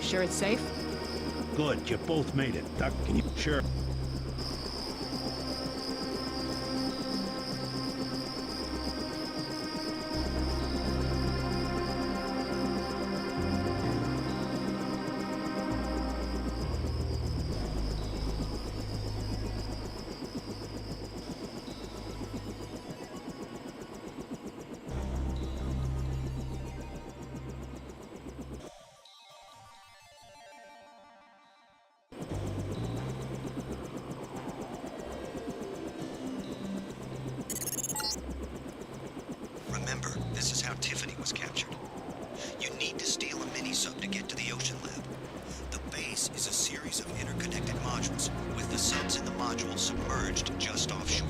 You sure it's safe? Good, you both made it. Duck, can you... Sure. Remember, this is how Tiffany was captured. You need to steal a mini-sub to get to the Ocean Lab. The base is a series of interconnected modules, with the subs in the module submerged just offshore.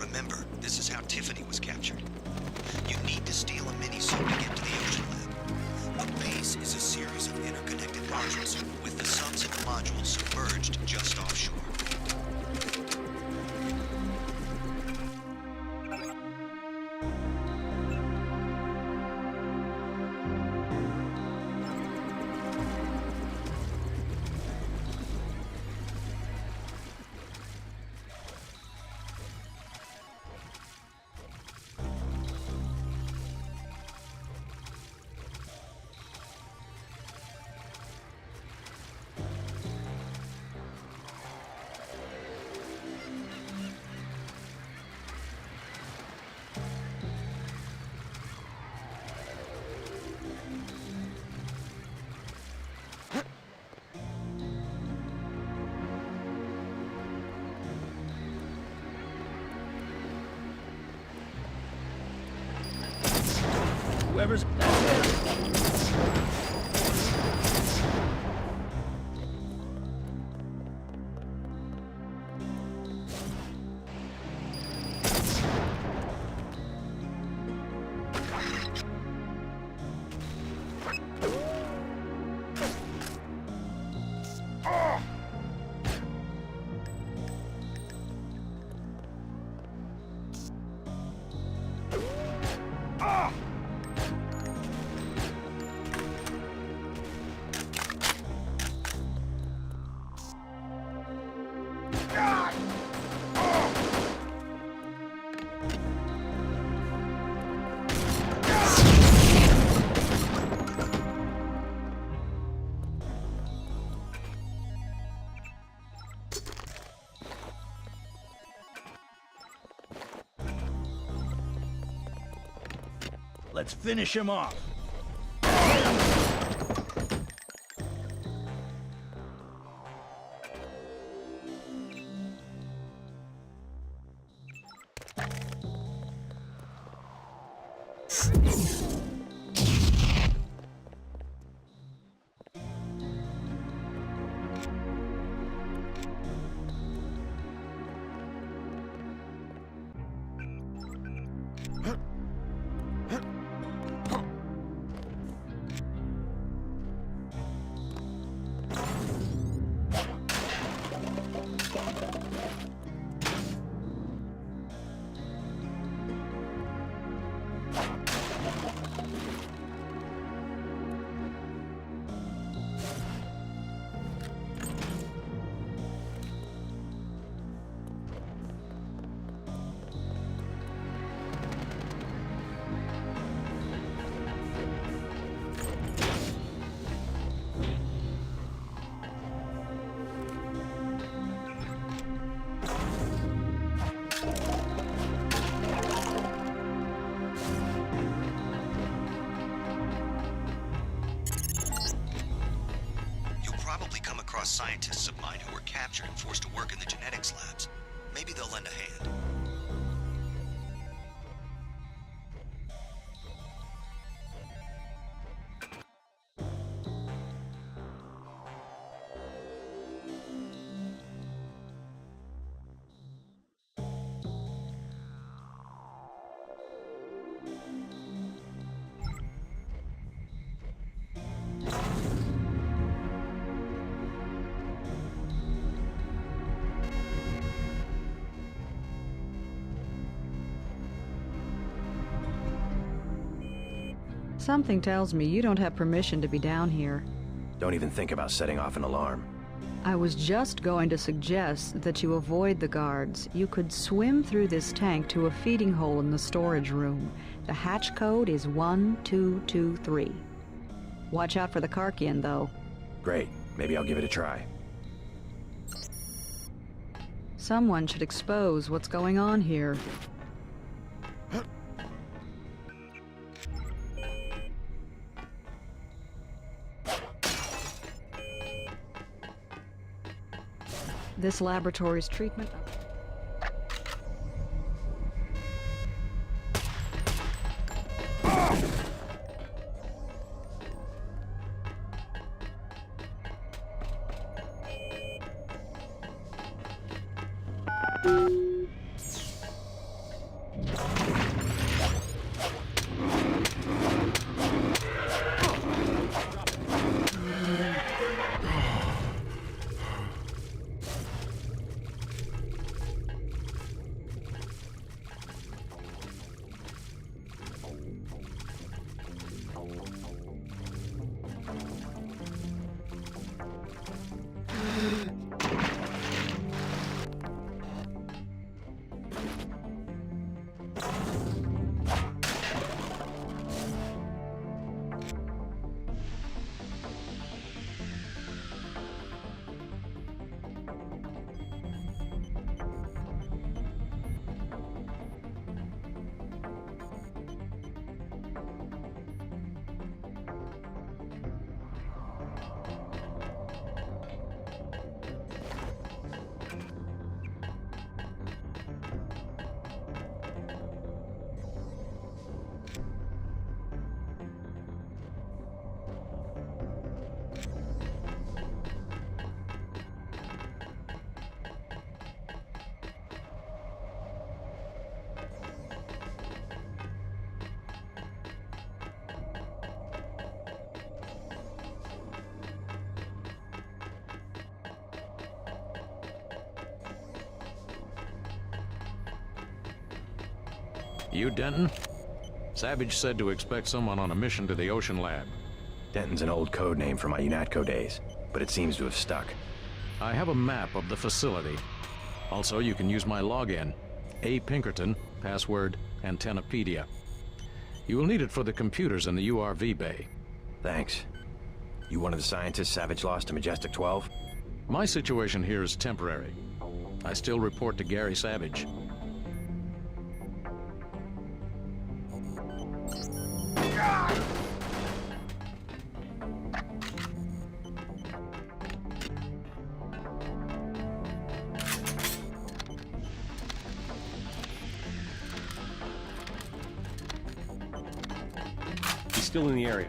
Remember, this is how Tiffany was captured. You need to steal a mini-sub to get to the Ocean Lab. The base is a series of interconnected modules, with the subs in the module submerged just offshore. Whoever's... Let's finish him off. Scientists of mine who were captured and forced to work in the genetics labs. Maybe they'll lend a hand. Something tells me you don't have permission to be down here. Don't even think about setting off an alarm. I was just going to suggest that you avoid the guards. You could swim through this tank to a feeding hole in the storage room. The hatch code is 1223. Watch out for the Karkian, though. Great. Maybe I'll give it a try. Someone should expose what's going on here. This laboratory's treatment... You Denton? Savage said to expect someone on a mission to the Ocean Lab. Denton's an old code name from my UNATCO days, but it seems to have stuck. I have a map of the facility. Also, you can use my login. A. Pinkerton, password Antennapedia. You will need it for the computers in the URV bay. Thanks. You one of the scientists Savage lost to Majestic 12? My situation here is temporary. I still report to Gary Savage. He's still in the area.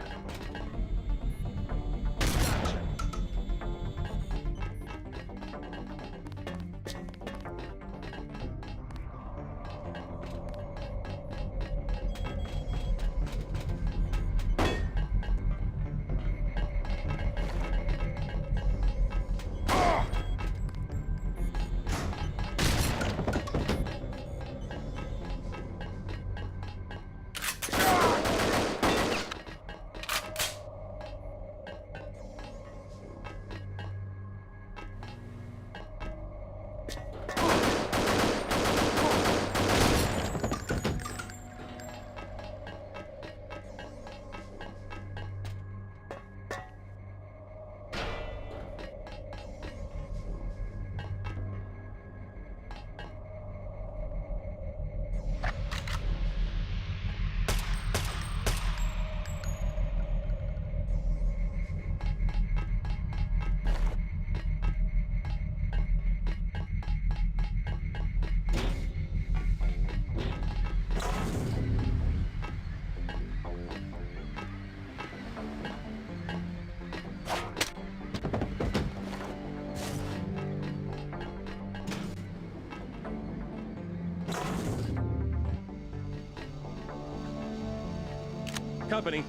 Company.